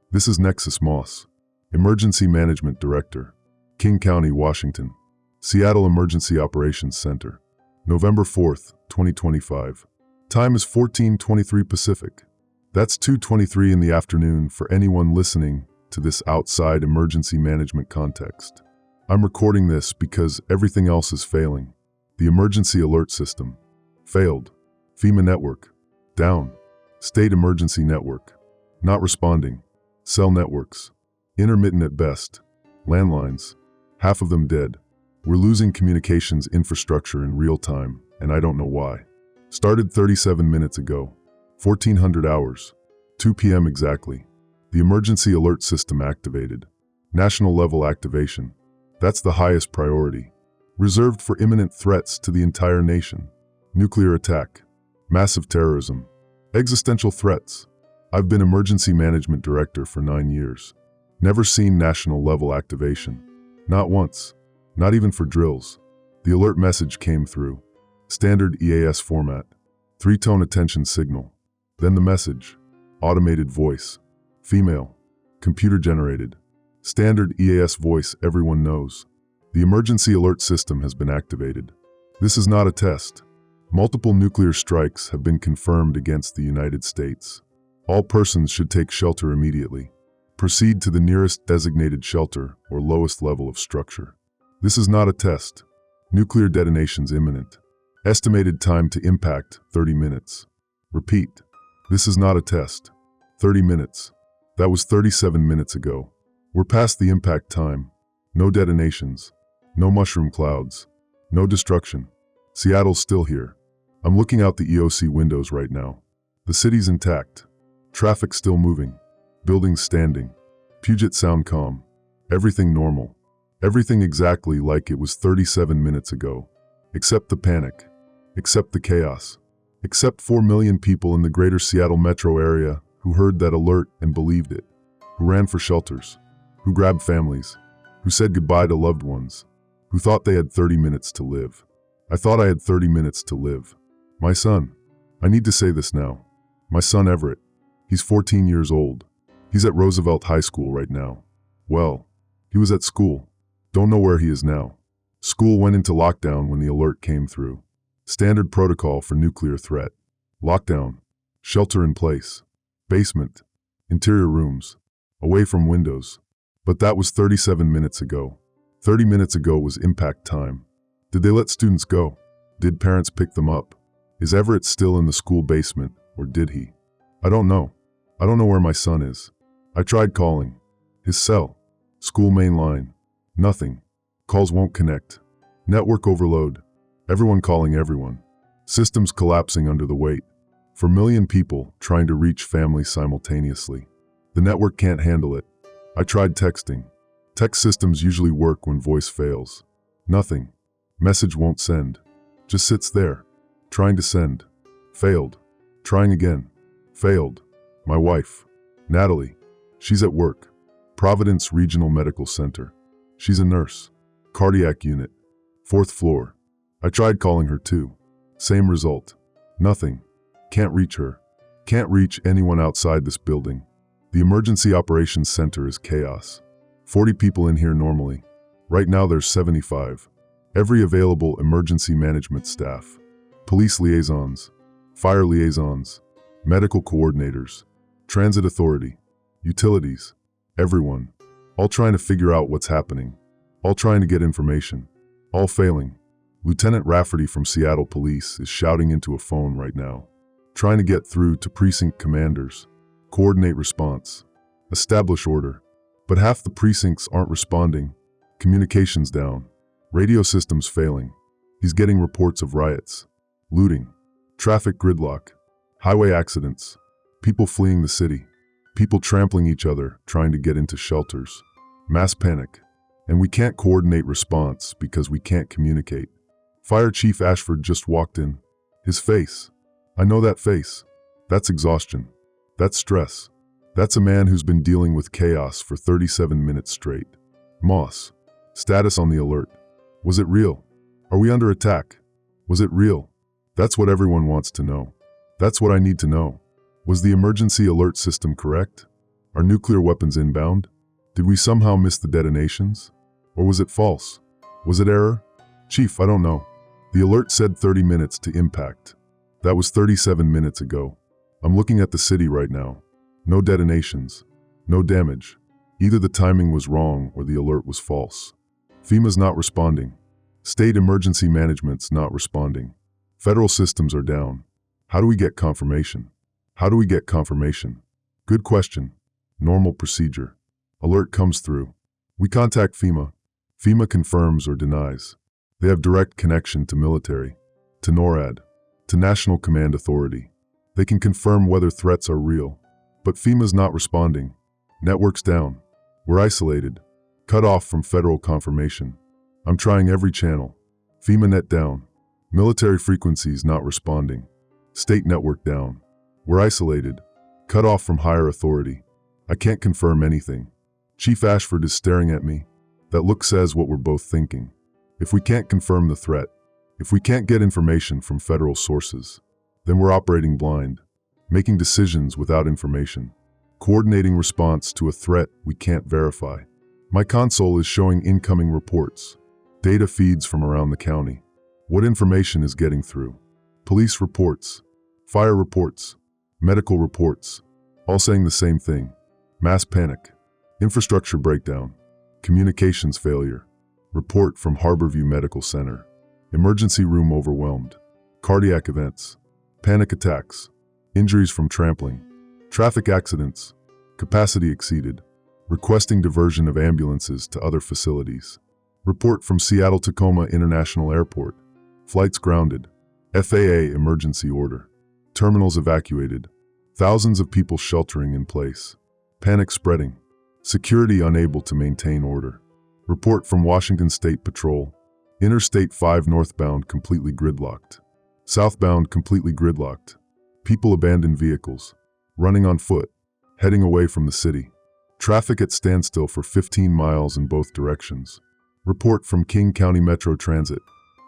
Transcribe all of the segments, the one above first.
This is Nexus Moss, Emergency Management Director, King County, Washington, Seattle Emergency Operations Center, November 4th, 2025. Time is 14:23 Pacific. That's 2:23 in the afternoon for anyone listening to this outside emergency management context. I'm recording this because everything else is failing. The emergency alert system failed. FEMA network down. State emergency network not responding. Cell networks intermittent at best. Landlines, half of them dead. We're losing communications infrastructure in real time, and I don't know why. Started 37 minutes ago. 1400 hours. 2 p.m. exactly. The emergency alert system activated. National level activation. That's the highest priority. Reserved for imminent threats to the entire nation. Nuclear attack. Massive terrorism. Existential threats. I've been emergency management director for 9 years. Never seen national level activation. Not once. Not even for drills. The alert message came through. Standard EAS format. 3-tone attention signal. Then the message. Automated voice. Female. Computer generated. Standard EAS voice everyone knows. The emergency alert system has been activated. This is not a test. Multiple nuclear strikes have been confirmed against the United States. All persons should take shelter immediately. Proceed to the nearest designated shelter or lowest level of structure. This is not a test. Nuclear detonations imminent. Estimated time to impact 30 minutes. Repeat. This is not a test. 30 minutes. That was 37 minutes ago. We're past the impact time. No detonations. No mushroom clouds. No destruction. Seattle's still here. I'm looking out the EOC windows right now. The city's intact. Traffic still moving. Buildings standing. Puget Sound calm. Everything normal. Everything exactly like it was 37 minutes ago. Except the panic. Except the chaos. Except 4 million people in the greater Seattle metro area who heard that alert and believed it. Who ran for shelters. Who grabbed families. Who said goodbye to loved ones. Who thought they had 30 minutes to live. I thought I had 30 minutes to live. My son. I need to say this now. My son Everett. He's 14 years old. He's at Roosevelt High School right now. Well, he was at school. Don't know where he is now. School went into lockdown when the alert came through. Standard protocol for nuclear threat. Lockdown. Shelter in place. Basement. Interior rooms. Away from windows. But that was 37 minutes ago. 30 minutes ago was impact time. Did they let students go? Did parents pick them up? Is Everett still in the school basement, or did he? I don't know. I don't know where my son is. I tried calling. His cell. School main line. Nothing. Calls won't connect. Network overload. Everyone calling everyone. Systems collapsing under the weight. 4 million people trying to reach families simultaneously. The network can't handle it. I tried texting. Text systems usually work when voice fails. Nothing. Message won't send. Just sits there. Trying to send. Failed. Trying again. Failed. My wife. Natalie. She's at work. Providence Regional Medical Center. She's a nurse. Cardiac unit. 4th floor. I tried calling her too. Same result. Nothing. Can't reach her. Can't reach anyone outside this building. The Emergency Operations Center is chaos. 40 people in here normally. Right now there's 75. Every available emergency management staff. Police liaisons. Fire liaisons. Medical coordinators. Transit authority. Utilities. Everyone. All trying to figure out what's happening. All trying to get information. All failing. Lieutenant Rafferty from Seattle Police is shouting into a phone right now. Trying to get through to precinct commanders. Coordinate response. Establish order. But half the precincts aren't responding. Communications down. Radio systems failing. He's getting reports of riots. Looting. Traffic gridlock. Highway accidents. People fleeing the city. People trampling each other, trying to get into shelters. Mass panic. And we can't coordinate response because we can't communicate. Fire Chief Ashford just walked in. His face. I know that face. That's exhaustion. That's stress. That's a man who's been dealing with chaos for 37 minutes straight. Moss. Status on the alert. Was it real? Are we under attack? Was it real? That's what everyone wants to know. That's what I need to know. Was the emergency alert system correct? Are nuclear weapons inbound? Did we somehow miss the detonations? Or was it false? Was it error? Chief, I don't know. The alert said 30 minutes to impact. That was 37 minutes ago. I'm looking at the city right now. No detonations. No damage. Either the timing was wrong or the alert was false. FEMA's not responding. State emergency management's not responding. Federal systems are down. How do we get confirmation? How do we get confirmation? Good question. Normal procedure. Alert comes through. We contact FEMA. FEMA confirms or denies. They have direct connection to military, to NORAD, to National Command Authority. They can confirm whether threats are real. But FEMA's not responding. Network's down. We're isolated. Cut off from federal confirmation. I'm trying every channel. FEMA net down. Military frequencies not responding. State network down. We're isolated. Cut off from higher authority. I can't confirm anything. Chief Ashford is staring at me. That look says what we're both thinking. If we can't confirm the threat, if we can't get information from federal sources, then we're operating blind, making decisions without information, coordinating response to a threat we can't verify. My console is showing incoming reports, data feeds from around the county. What information is getting through? Police reports, fire reports, medical reports, all saying the same thing. Mass panic, infrastructure breakdown, communications failure. Report from Harborview Medical Center. Emergency room overwhelmed. Cardiac events. Panic attacks. Injuries from trampling. Traffic accidents. Capacity exceeded. Requesting diversion of ambulances to other facilities. Report from Seattle-Tacoma International Airport. Flights grounded. FAA emergency order. Terminals evacuated. Thousands of people sheltering in place. Panic spreading. Security unable to maintain order. Report from Washington State Patrol. Interstate 5 northbound completely gridlocked. Southbound completely gridlocked. People abandon vehicles. Running on foot. Heading away from the city. Traffic at standstill for 15 miles in both directions. Report from King County Metro Transit.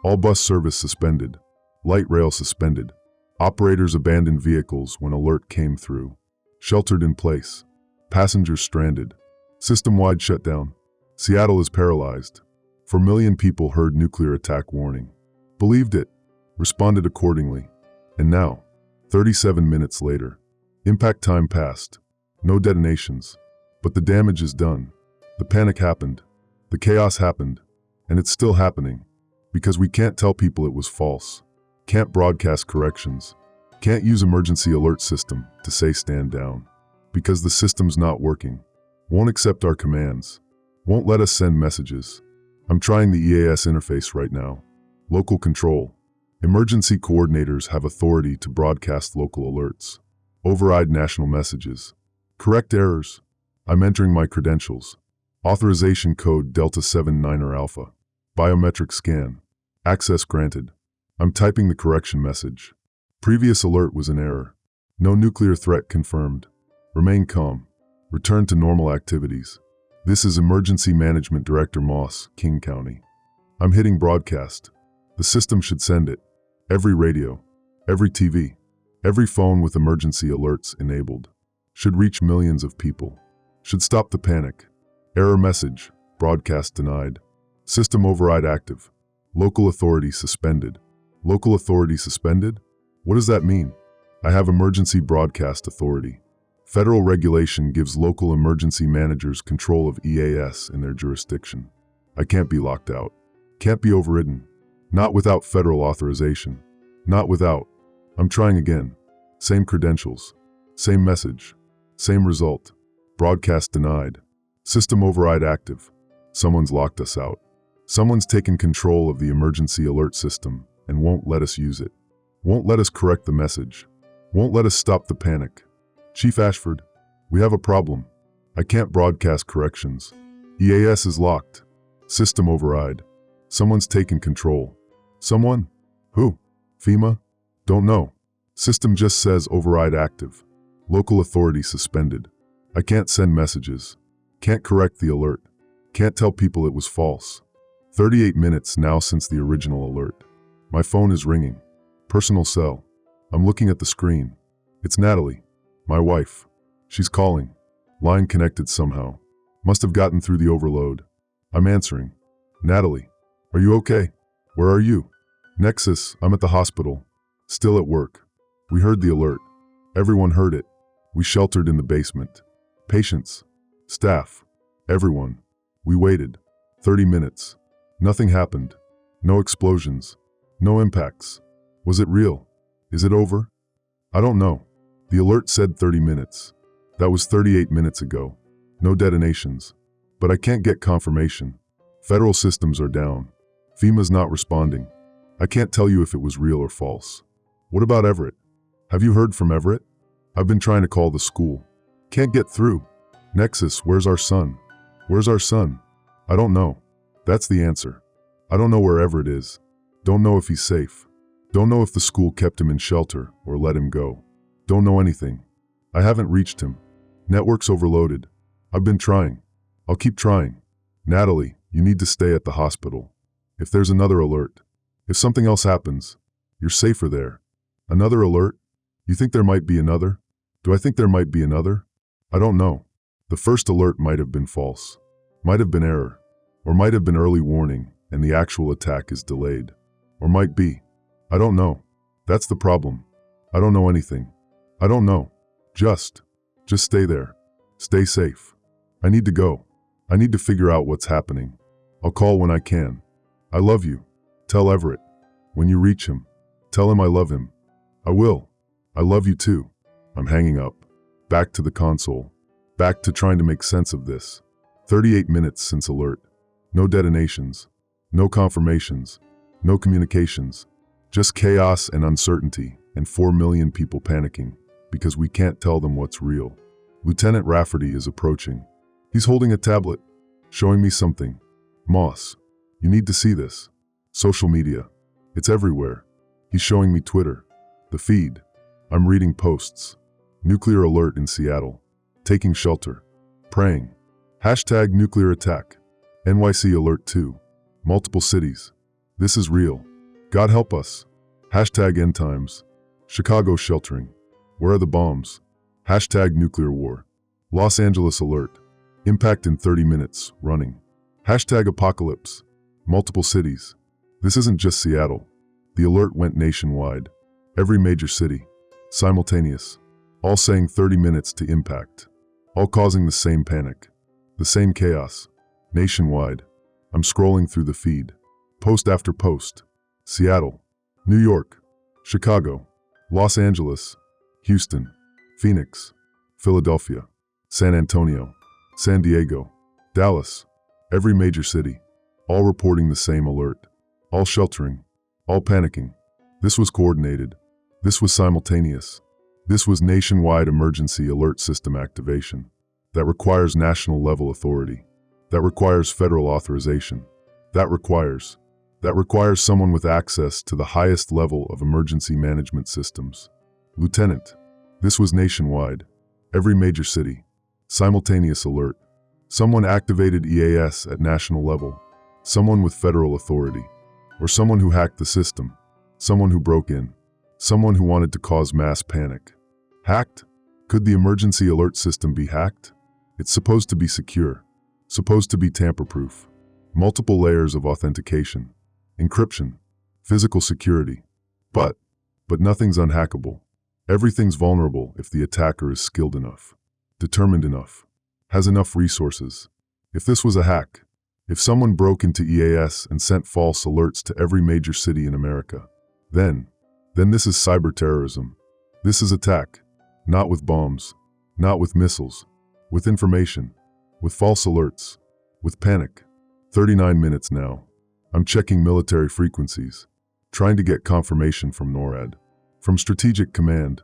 All bus service suspended. Light rail suspended. Operators abandoned vehicles when alert came through. Sheltered in place. Passengers stranded. System-wide shutdown. Seattle is paralyzed. 4 million people heard nuclear attack warning. Believed it. Responded accordingly. And now, 37 minutes later, impact time passed. No detonations. But the damage is done. The panic happened. The chaos happened. And it's still happening. Because we can't tell people it was false. Can't broadcast corrections. Can't use emergency alert system to say stand down. Because the system's not working. Won't accept our commands. Won't let us send messages. I'm trying the EAS interface right now. Local control. Emergency coordinators have authority to broadcast local alerts. Override national messages. Correct errors. I'm entering my credentials. Authorization code Delta 79er Alpha. Biometric scan. Access granted. I'm typing the correction message. Previous alert was an error. No nuclear threat confirmed. Remain calm. Return to normal activities. This is Emergency Management Director Moss, King County. I'm hitting broadcast. The system should send it. Every radio, every TV, every phone with emergency alerts enabled. Should reach millions of people. Should stop the panic. Error message, broadcast denied. System override active. Local authority suspended. Local authority suspended? What does that mean? I have emergency broadcast authority. Federal regulation gives local emergency managers control of EAS in their jurisdiction. I can't be locked out. Can't be overridden. Not without federal authorization. Not without. I'm trying again. Same credentials. Same message. Same result. Broadcast denied. System override active. Someone's locked us out. Someone's taken control of the emergency alert system and won't let us use it. Won't let us correct the message. Won't let us stop the panic. Chief Ashford, we have a problem. I can't broadcast corrections. EAS is locked. System override. Someone's taken control. Someone? Who? FEMA? Don't know. System just says override active. Local authority suspended. I can't send messages. Can't correct the alert. Can't tell people it was false. 38 minutes now since the original alert. My phone is ringing. Personal cell. I'm looking at the screen. It's Natalie. My wife. She's calling. Line connected somehow. Must have gotten through the overload. I'm answering. Natalie, are you okay? Where are you? Nexus, I'm at the hospital. Still at work. We heard the alert. Everyone heard it. We sheltered in the basement. Patients, staff, everyone. We waited. 30 minutes. Nothing happened. No explosions. No impacts. Was it real? Is it over? I don't know. The alert said 30 minutes. That was 38 minutes ago. No detonations. But I can't get confirmation. Federal systems are down. FEMA's not responding. I can't tell you if it was real or false. What about Everett? Have you heard from Everett? I've been trying to call the school. Can't get through. Nexus, where's our son? Where's our son? I don't know. That's the answer. I don't know where Everett is. Don't know if he's safe. Don't know if the school kept him in shelter or let him go. Don't know anything. I haven't reached him. Network's overloaded. I've been trying. I'll keep trying. Natalie, you need to stay at the hospital. If there's another alert, if something else happens, you're safer there. Another alert? You think there might be another? Do I think there might be another? I don't know. The first alert might have been false. Might have been error. Or might have been early warning and the actual attack is delayed. Or might be. I don't know. That's the problem. I don't know anything. I don't know. Just stay there. Stay safe. I need to go. I need to figure out what's happening. I'll call when I can. I love you. Tell Everett. When you reach him, tell him I love him. I will. I love you too. I'm hanging up. Back to the console. Back to trying to make sense of this. 38 minutes since alert. No detonations. No confirmations. No communications. Just chaos and uncertainty and 4 million people panicking because we can't tell them what's real. Lieutenant Rafferty is approaching. He's holding a tablet, showing me something. Moss, you need to see this. Social media. It's everywhere. He's showing me Twitter. The feed. I'm reading posts. Nuclear alert in Seattle. Taking shelter. Praying. Hashtag nuclear attack. NYC alert 2. Multiple cities. This is real. God help us. Hashtag end times. Chicago sheltering. Where are the bombs? Hashtag nuclear war. Los Angeles alert. Impact in 30 minutes, running. Hashtag apocalypse. Multiple cities. This isn't just Seattle. The alert went nationwide. Every major city. Simultaneous. All saying 30 minutes to impact. All causing the same panic. The same chaos. Nationwide. I'm scrolling through the feed. Post after post. Seattle. New York. Chicago. Los Angeles. Houston. Phoenix. Philadelphia. San Antonio. San Diego. Dallas. Every major city. All reporting the same alert. All sheltering. All panicking. This was coordinated. This was simultaneous. This was nationwide emergency alert system activation. That requires national level authority. That requires federal authorization. That requires someone with access to the highest level of emergency management systems. Lieutenant, this was nationwide. Every major city. Simultaneous alert. Someone activated EAS at national level. Someone with federal authority. Or someone who hacked the system. Someone who broke in. Someone who wanted to cause mass panic. Hacked? Could the emergency alert system be hacked? It's supposed to be secure. Supposed to be tamper-proof. Multiple layers of authentication. Encryption. Physical security. But nothing's unhackable. Everything's vulnerable if the attacker is skilled enough. Determined enough. Has enough resources. If this was a hack, if someone broke into EAS and sent false alerts to every major city in America, then this is cyber terrorism. This is attack. Not with bombs. Not with missiles. With information. With false alerts. With panic. 39 minutes now. I'm checking military frequencies. Trying to get confirmation from NORAD. From Strategic Command.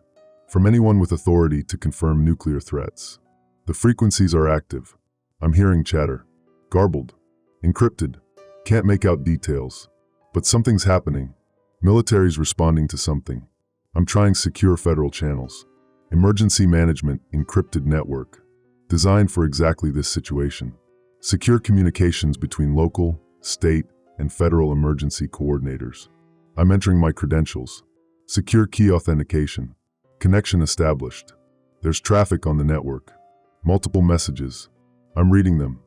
From anyone with authority to confirm nuclear threats. The frequencies are active. I'm hearing chatter. Garbled. Encrypted. Can't make out details. But something's happening. Military's responding to something. I'm trying secure federal channels. Emergency management encrypted network. Designed for exactly this situation. Secure communications between local, state, and federal emergency coordinators. I'm entering my credentials. Secure key authentication. Connection established. There's traffic on the network. Multiple messages. I'm reading them.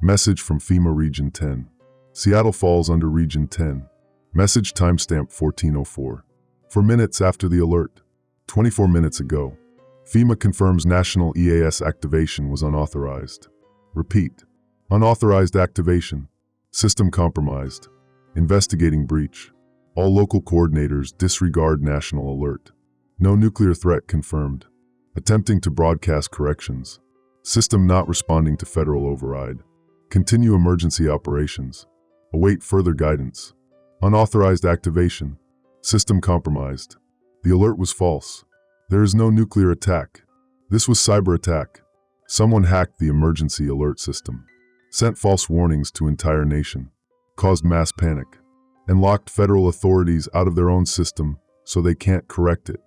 Message from FEMA Region 10. Seattle falls under Region 10. Message timestamp 1404. 4 minutes after the alert. 24 minutes ago. FEMA confirms national EAS activation was unauthorized. Repeat. Unauthorized activation. System compromised. Investigating breach. All local coordinators disregard national alert. No nuclear threat confirmed. Attempting to broadcast corrections. System not responding to federal override. Continue emergency operations. Await further guidance. Unauthorized activation. System compromised. The alert was false. There is no nuclear attack. This was cyber attack. Someone hacked the emergency alert system. Sent false warnings to entire nation. Caused mass panic. And locked federal authorities out of their own system so they can't correct it.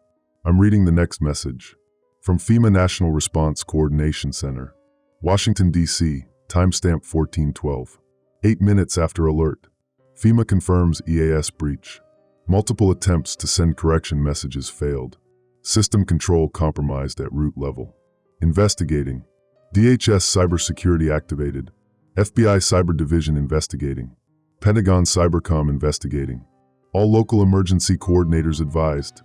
I'm reading the next message. From FEMA National Response Coordination Center. Washington, D.C., timestamp 1412. 8 minutes after alert. FEMA confirms EAS breach. Multiple attempts to send correction messages failed. System control compromised at root level. Investigating. DHS cybersecurity activated. FBI Cyber Division investigating. Pentagon Cybercom investigating. All local emergency coordinators advised.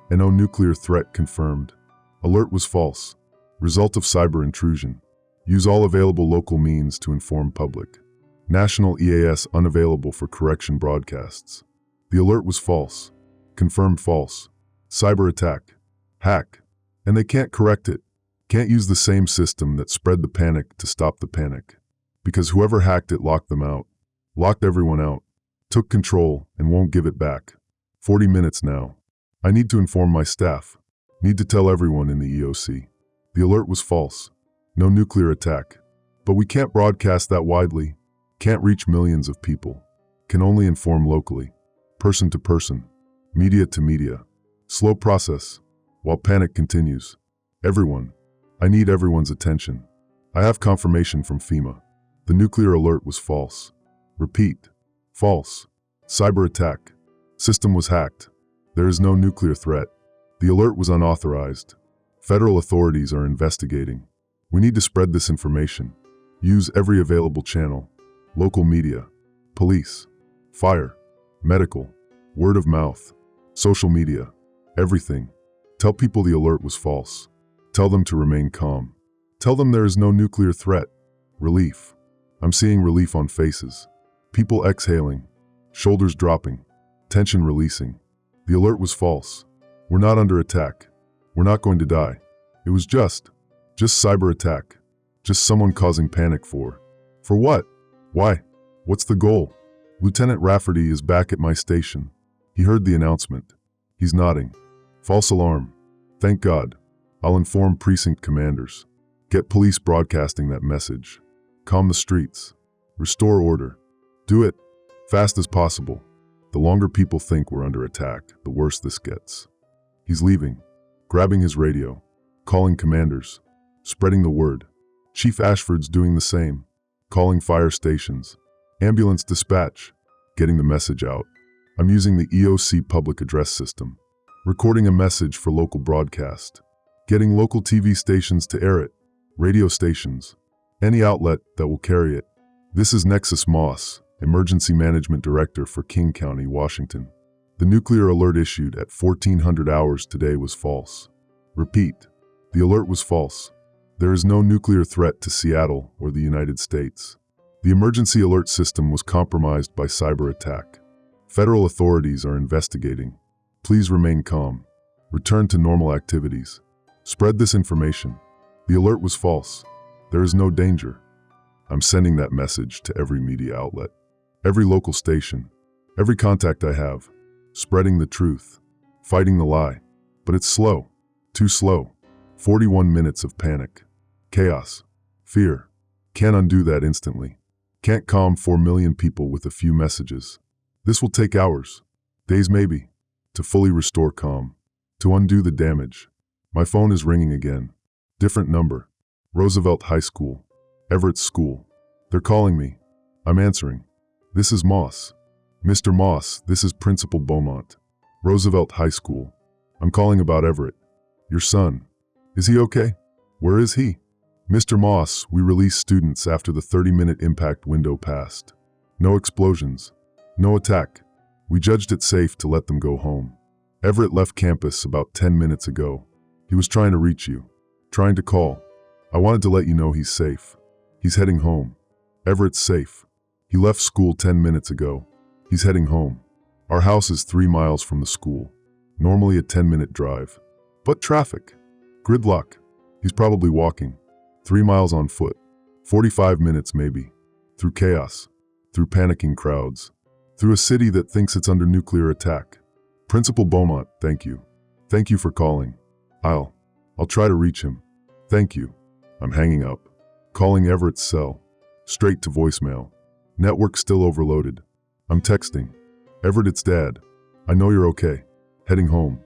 No nuclear threat confirmed. Alert was false. Result of cyber intrusion. Use all available local means to inform public. National EAS unavailable for correction broadcasts. The alert was false. Confirmed false. Cyber attack. Hack. And they can't correct it. Can't use the same system that spread the panic to stop the panic. Because whoever hacked it locked them out. Locked everyone out. Took control and won't give it back. 40 minutes now. I need to inform my staff. Need to tell everyone in the EOC. The alert was false. No nuclear attack. But we can't broadcast that widely. Can't reach millions of people. Can only inform locally. Person to person. Media to media. Slow process. While panic continues. Everyone. I need everyone's attention. I have confirmation from FEMA. The nuclear alert was false. Repeat. False. Cyber attack. System was hacked. There is no nuclear threat. The alert was unauthorized. Federal authorities are investigating. We need to spread this information. Use every available channel. Local media. Police. Fire. Medical. Word of mouth. Social media. Everything. Tell people the alert was false. Tell them to remain calm. Tell them there is no nuclear threat. Relief. I'm seeing relief on faces. People exhaling. Shoulders dropping. Tension releasing. The alert was false. We're not under attack. We're not going to die. It was just cyber attack. Just someone causing panic for what? Why? What's the goal? Lieutenant Rafferty is back at my station. He heard the announcement. He's nodding. False alarm. Thank God. I'll inform precinct commanders. Get police broadcasting that message. Calm the streets. Restore order. Do it fast as possible. The longer people think we're under attack, the worse this gets. He's leaving, grabbing his radio, calling commanders, spreading the word. Chief Ashford's doing the same, calling fire stations, ambulance dispatch, getting the message out. I'm using the EOC public address system, recording a message for local broadcast, getting local TV stations to air it, radio stations, any outlet that will carry it. This is Nexus Moss, Emergency Management Director for King County, Washington. The nuclear alert issued at 1400 hours today was false. Repeat, the alert was false. There is no nuclear threat to Seattle or the United States. The emergency alert system was compromised by cyber attack. Federal authorities are investigating. Please remain calm. Return to normal activities. Spread this information. The alert was false. There is no danger. I'm sending that message to every media outlet, every local station, every contact I have. Spreading the truth, fighting the lie. But it's slow, too slow. 41 minutes of panic, chaos, fear. Can't undo that instantly. Can't calm 4 million people with a few messages. This will take hours, days maybe, to fully restore calm, to undo the damage. My phone is ringing again. Different number. Roosevelt High School. Everett School. They're calling me. I'm answering. This is Moss. Mr. Moss, this is Principal Beaumont. Roosevelt High School. I'm calling about Everett. Your son. Is he okay? Where is he? Mr. Moss, we released students after the 30-minute impact window passed. No explosions. No attack. We judged it safe to let them go home. Everett left campus about 10 minutes ago. He was trying to reach you. Trying to call. I wanted to let you know he's safe. He's heading home. Everett's safe. He left school 10 minutes ago. He's heading home. Our house is 3 miles from the school. Normally a 10-minute drive. But traffic. Gridlock. He's probably walking. 3 miles on foot. 45 minutes maybe. Through chaos. Through panicking crowds. Through a city that thinks it's under nuclear attack. Principal Beaumont, thank you. Thank you for calling. I'll try to reach him. Thank you. I'm hanging up. Calling Everett's cell. Straight to voicemail. Network still overloaded. I'm texting. Everett, it's Dad. I know you're okay. Heading home.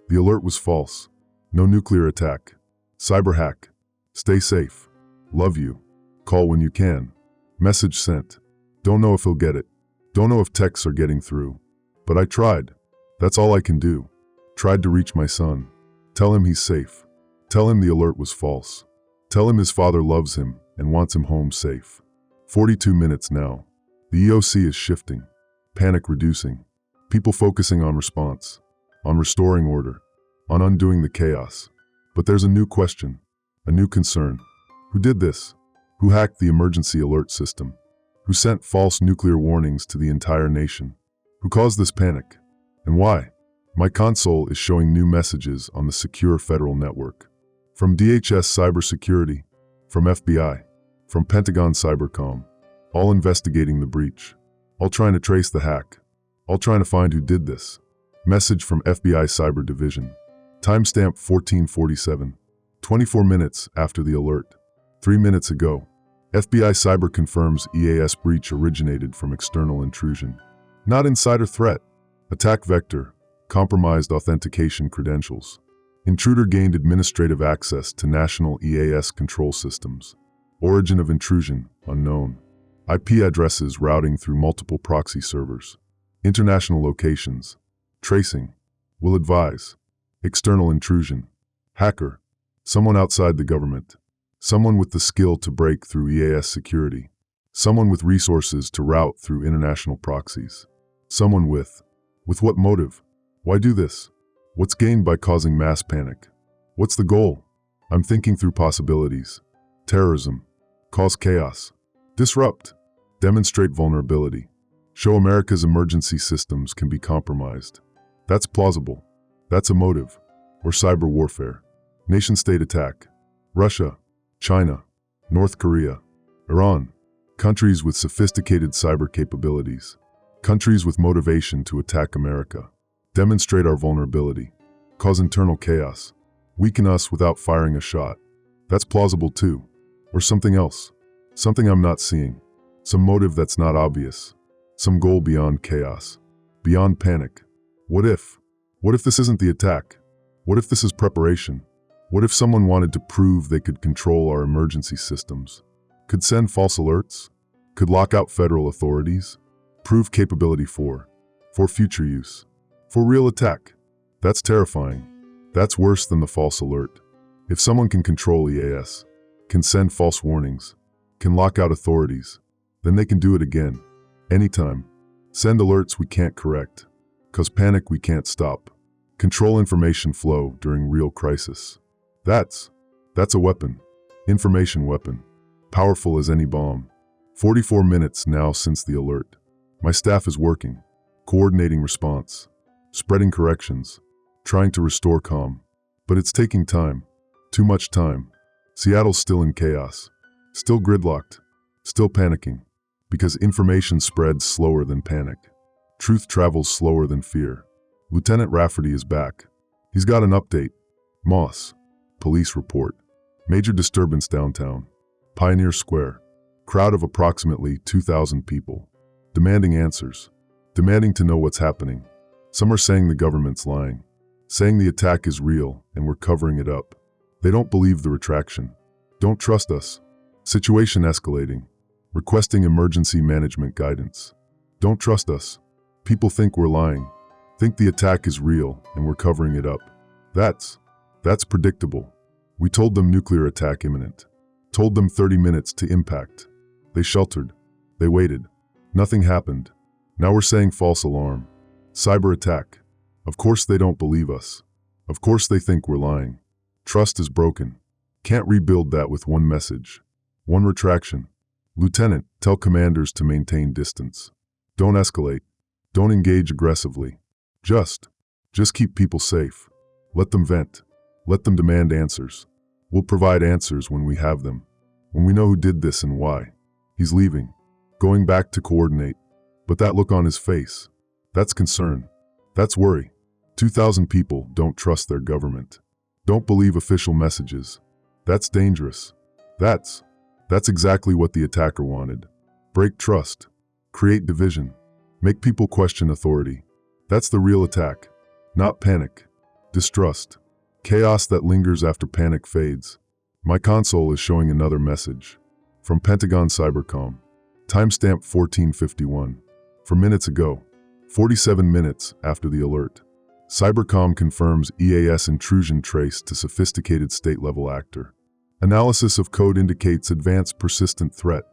The alert was false. No nuclear attack. Cyber hack. Stay safe. Love you. Call when you can. Message sent. Don't know if he'll get it. Don't know if texts are getting through. But I tried. That's all I can do. Tried to reach my son. Tell him he's safe. Tell him the alert was false. Tell him his father loves him and wants him home safe. 42 minutes now. The EOC is shifting. Panic reducing. People focusing on response. On restoring order. On undoing the chaos. But there's a new question. A new concern. Who did this? Who hacked the emergency alert system? Who sent false nuclear warnings to the entire nation? Who caused this panic? And why? My console is showing new messages on the secure federal network. From DHS Cybersecurity, from FBI, from Pentagon Cybercom, all investigating the breach, all trying to trace the hack, all trying to find who did this. Message from FBI Cyber Division. Timestamp 1447. 24 minutes after the alert. 3 minutes ago. FBI Cyber confirms EAS breach originated from external intrusion. Not insider threat. Attack vector. Compromised authentication credentials. Intruder gained administrative access to national EAS control systems. Origin of intrusion, unknown. IP addresses routing through multiple proxy servers. International locations. Tracing. Will advise. External intrusion. Hacker. Someone outside the government. Someone with the skill to break through EAS security. Someone with resources to route through international proxies. Someone with what motive? Why do this? What's gained by causing mass panic? What's the goal? I'm thinking through possibilities. Terrorism. Cause chaos. Disrupt. Demonstrate vulnerability. Show America's emergency systems can be compromised. That's plausible. That's a motive. Or cyber warfare. Nation-state attack. Russia. China. North Korea. Iran. Countries with sophisticated cyber capabilities. Countries with motivation to attack America. Demonstrate our vulnerability. Cause internal chaos. Weaken us without firing a shot. That's plausible too. Or something else. Something I'm not seeing. Some motive that's not obvious. Some goal beyond chaos. Beyond panic. What if? What if this isn't the attack? What if this is preparation? What if someone wanted to prove they could control our emergency systems? Could send false alerts? Could lock out federal authorities? Prove capability for future use. For real attack. That's terrifying. That's worse than the false alert. If someone can control EAS, can send false warnings, can lock out authorities, then they can do it again. Anytime. Send alerts we can't correct. Cause panic we can't stop. Control information flow during real crisis. That's a weapon. Information weapon. Powerful as any bomb. 44 minutes now since the alert. My staff is working. Coordinating response. Spreading corrections. Trying to restore calm. But it's taking time. Too much time. Seattle's still in chaos. Still gridlocked. Still panicking. Because information spreads slower than panic. Truth travels slower than fear. Lieutenant Rafferty is back. He's got an update. Moss. Police report. Major disturbance downtown. Pioneer Square. Crowd of approximately 2,000 people. Demanding answers. Demanding to know what's happening. Some are saying the government's lying. Saying the attack is real and we're covering it up. They don't believe the retraction. Don't trust us. Situation escalating. Requesting emergency management guidance. Don't trust us. People think we're lying. Think the attack is real and we're covering it up. That's predictable. We told them nuclear attack imminent. Told them 30 minutes to impact. They sheltered. They waited. Nothing happened. Now we're saying false alarm. Cyber attack. Of course they don't believe us. Of course they think we're lying. Trust is broken. Can't rebuild that with one message. One retraction. Lieutenant, tell commanders to maintain distance. Don't escalate. Don't engage aggressively. Just keep people safe. Let them vent. Let them demand answers. We'll provide answers when we have them. When we know who did this and why. He's leaving. Going back to coordinate. But that look on his face. That's concern. That's worry. 2,000 people don't trust their government. Don't believe official messages. That's dangerous. That's exactly what the attacker wanted. Break trust. Create division. Make people question authority. That's the real attack. Not panic. Distrust. Chaos that lingers after panic fades. My console is showing another message. From Pentagon Cybercom. Timestamp 1451. From minutes ago. 47 minutes after the alert. Cybercom confirms EAS intrusion traced to sophisticated state-level actor. Analysis of code indicates advanced persistent threat.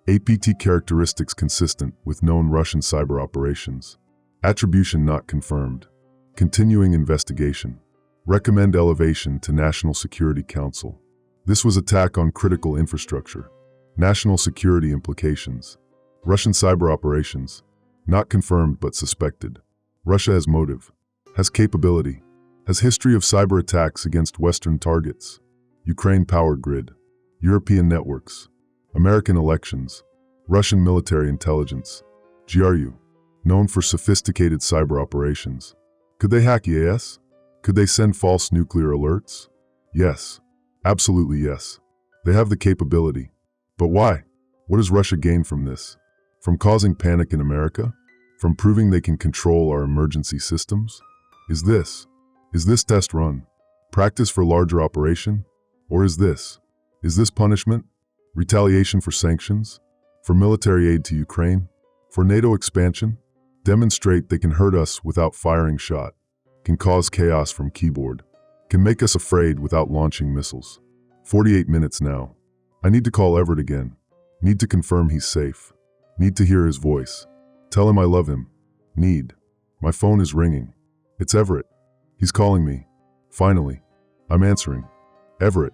APT characteristics consistent with known Russian cyber operations. Attribution not confirmed. Continuing investigation. Recommend elevation to National Security Council. This was attack on critical infrastructure. National security implications. Russian cyber operations. Not confirmed but suspected. Russia has motive. Has capability. Has history of cyber attacks against Western targets. Ukraine power grid. European networks. American elections. Russian military intelligence. GRU. Known for sophisticated cyber operations. Could they hack EAS? Could they send false nuclear alerts? Yes. Absolutely yes. They have the capability. But why? What does Russia gain from this? From causing panic in America? From proving they can control our emergency systems? Is this test run? Practice for larger operation? Or is this punishment? Retaliation for sanctions? For military aid to Ukraine? For NATO expansion? Demonstrate they can hurt us without firing shot. Can cause chaos from keyboard. Can make us afraid without launching missiles. 48 minutes now. I need to call Everett again. Need to confirm he's safe. Need to hear his voice. Tell him I love him. Need. My phone is ringing. It's Everett. He's calling me. Finally. I'm answering. Everett.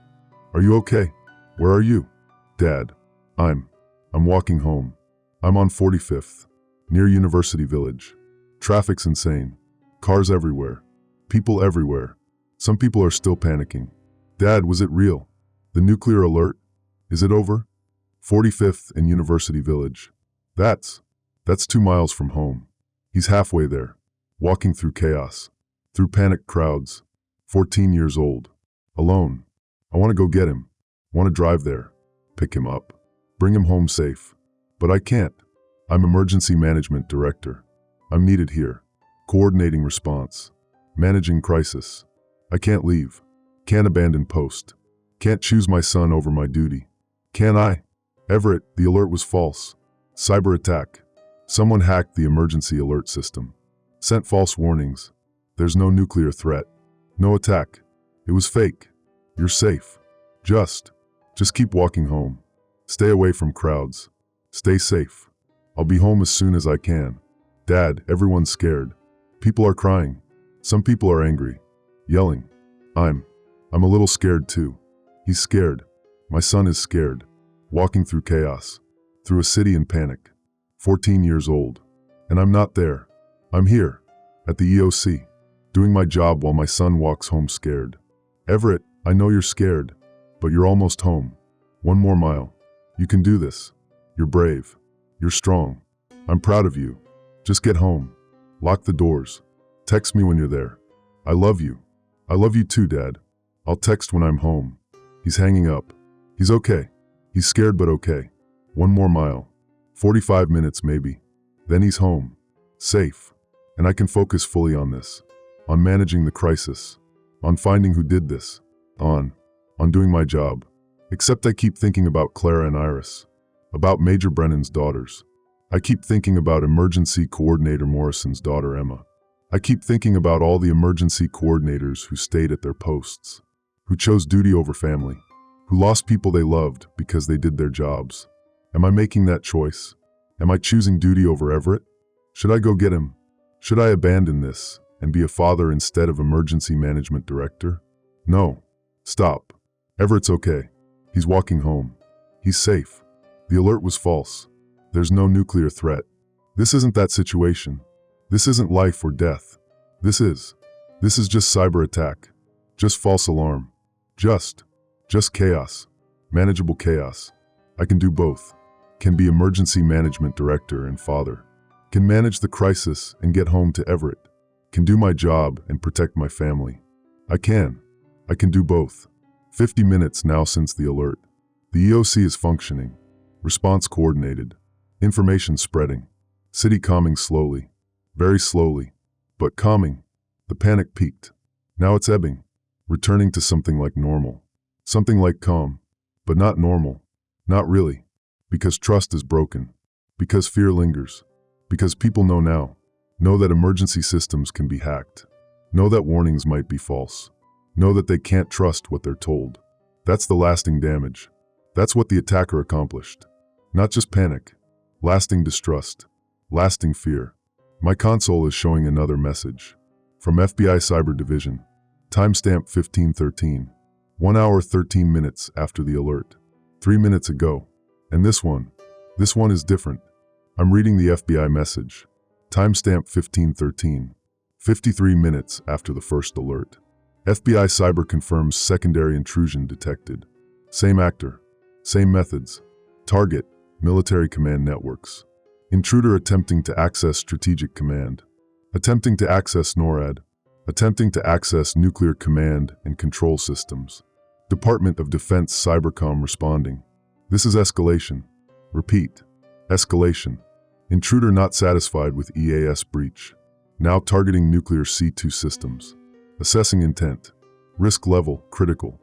Are you okay? Where are you? Dad. I'm walking home. I'm on 45th. Near University Village. Traffic's insane. Cars everywhere. People everywhere. Some people are still panicking. Dad, was it real? The nuclear alert? Is it over? 45th and University Village. That's 2 miles from home. He's halfway there. Walking through chaos. Through panicked crowds. 14 years old. Alone. I want to go get him. Want to drive there. Pick him up. Bring him home safe. But I can't. I'm emergency management director. I'm needed here. Coordinating response. Managing crisis. I can't leave. Can't abandon post. Can't choose my son over my duty. Can I? Everett, the alert was false. Cyber attack. Someone hacked the emergency alert system. Sent false warnings. There's no nuclear threat. No attack. It was fake. You're safe. Just keep walking home. Stay away from crowds. Stay safe. I'll be home as soon as I can. Dad, everyone's scared. People are crying. Some people are angry. Yelling. I'm a little scared too. He's scared. My son is scared. Walking through chaos. Through a city in panic. 14 years old. And I'm not there. I'm here. At the EOC. Doing my job while my son walks home scared. Everett, I know you're scared. But you're almost home. 1 more mile. You can do this. You're brave. You're strong. I'm proud of you. Just get home. Lock the doors. Text me when you're there. I love you. I love you too, Dad. I'll text when I'm home. He's hanging up. He's okay. He's scared but okay. 1 more mile. 45 minutes maybe. Then he's home. Safe. And I can focus fully on this. On managing the crisis. On finding who did this. On doing my job. Except I keep thinking about Clara and Iris. About Major Brennan's daughters. I keep thinking about Emergency Coordinator Morrison's daughter Emma. I keep thinking about all the emergency coordinators who stayed at their posts. Who chose duty over family. who lost people they loved because they did their jobs. Am I making that choice? Am I choosing duty over Everett? Should I go get him? Should I abandon this and be a father instead of emergency management director? No. Stop. Everett's okay. He's walking home. He's safe. The alert was false. There's no nuclear threat. This isn't that situation. This isn't life or death. This is just cyber attack. Just false alarm. Just chaos. Manageable chaos. I can do both. Can be emergency management director and father. Can manage the crisis and get home to Everett. Can do my job and protect my family. I can do both. 50 minutes now since the alert. The EOC is functioning. Response coordinated. Information spreading. City calming slowly. Very slowly. But calming. The panic peaked. Now it's ebbing. Returning to something like normal. Something like calm. But not normal. Not really. Because trust is broken. Because fear lingers. Because people know now. Know that emergency systems can be hacked. Know that warnings might be false. Know that they can't trust what they're told. That's the lasting damage. That's what the attacker accomplished. Not just panic. Lasting distrust. Lasting fear. My console is showing another message. From FBI Cyber Division. Timestamp 1513. 1 hour 13 minutes after the alert. 3 minutes ago. And this one is different. I'm reading the FBI message. Timestamp 1513. 53 minutes after the first alert. FBI Cyber confirms secondary intrusion detected. Same actor. Same methods. Target, military command networks. Intruder attempting to access strategic command. Attempting to access NORAD. Attempting to access nuclear command and control systems. Department of Defense Cybercom responding. This is escalation. Repeat. Escalation. Intruder not satisfied with EAS breach. Now targeting nuclear C2 systems. Assessing intent. Risk level, critical.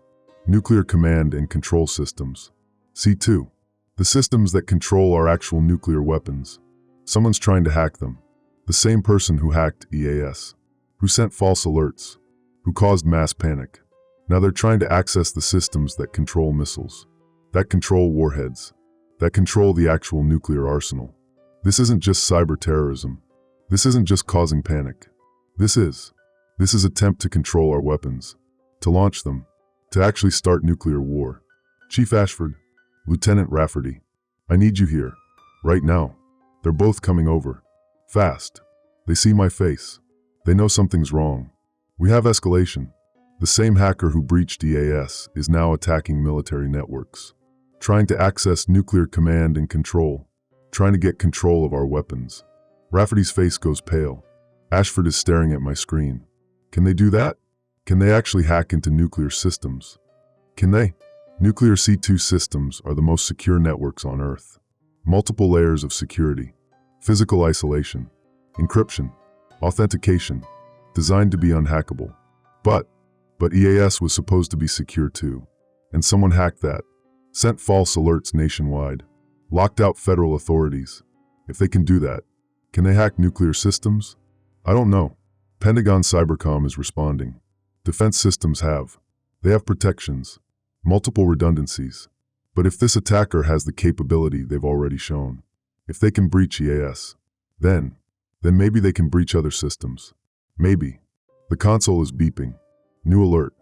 Nuclear command and control systems. C2. The systems that control our actual nuclear weapons. Someone's trying to hack them. The same person who hacked EAS. Who sent false alerts. Who caused mass panic. Now they're trying to access the systems that control missiles. That control warheads. That control the actual nuclear arsenal. This isn't just cyber terrorism. This isn't just causing panic. This is attempt to control our weapons. To launch them. To actually start nuclear war. Chief Ashford. Lieutenant Rafferty. I need you here. Right now. They're both coming over. Fast. They see my face. They know something's wrong. We have escalation. The same hacker who breached EAS is now attacking military networks. Trying to access nuclear command and control. Trying to get control of our weapons. Rafferty's face goes pale. Ashford is staring at my screen. Can they do that? Can they actually hack into nuclear systems? Can they? Nuclear C2 systems are the most secure networks on Earth. Multiple layers of security. Physical isolation. Encryption. Authentication. Designed to be unhackable. But EAS was supposed to be secure too. And someone hacked that. Sent false alerts nationwide. Locked out federal authorities. If they can do that, can they hack nuclear systems? I don't know. Pentagon Cybercom is responding. Defense systems have. They have protections. Multiple redundancies. But if this attacker has the capability they've already shown, if they can breach EAS, then maybe they can breach other systems. Maybe. The console is beeping. New alert.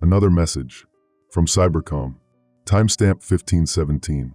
Another message. From Cybercom. Timestamp 1517.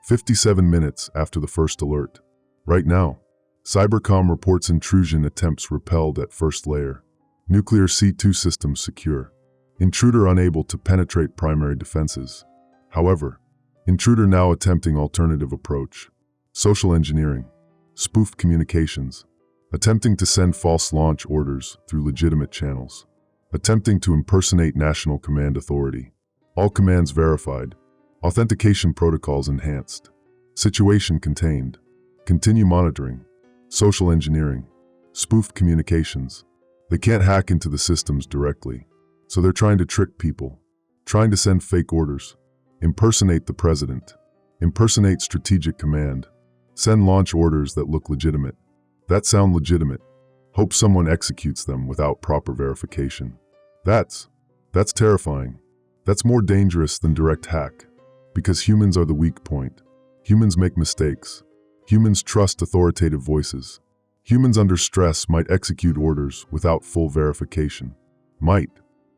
57 minutes after the first alert. Right now. Cybercom reports intrusion attempts repelled at first layer. Nuclear C2 systems secure. Intruder unable to penetrate primary defenses. However, intruder now attempting alternative approach. Social engineering. Spoofed communications. Attempting to send false launch orders through legitimate channels. Attempting to impersonate National Command Authority. All commands verified. Authentication protocols enhanced. Situation contained. Continue monitoring. Social engineering. Spoofed communications. They can't hack into the systems directly, so they're trying to trick people. Trying to send fake orders. Impersonate the president. Impersonate strategic command. Send launch orders that look legitimate. That sound legitimate. Hope someone executes them without proper verification. That's terrifying. That's more dangerous than direct hack, because humans are the weak point. Humans make mistakes. Humans trust authoritative voices. Humans under stress might execute orders without full verification. Might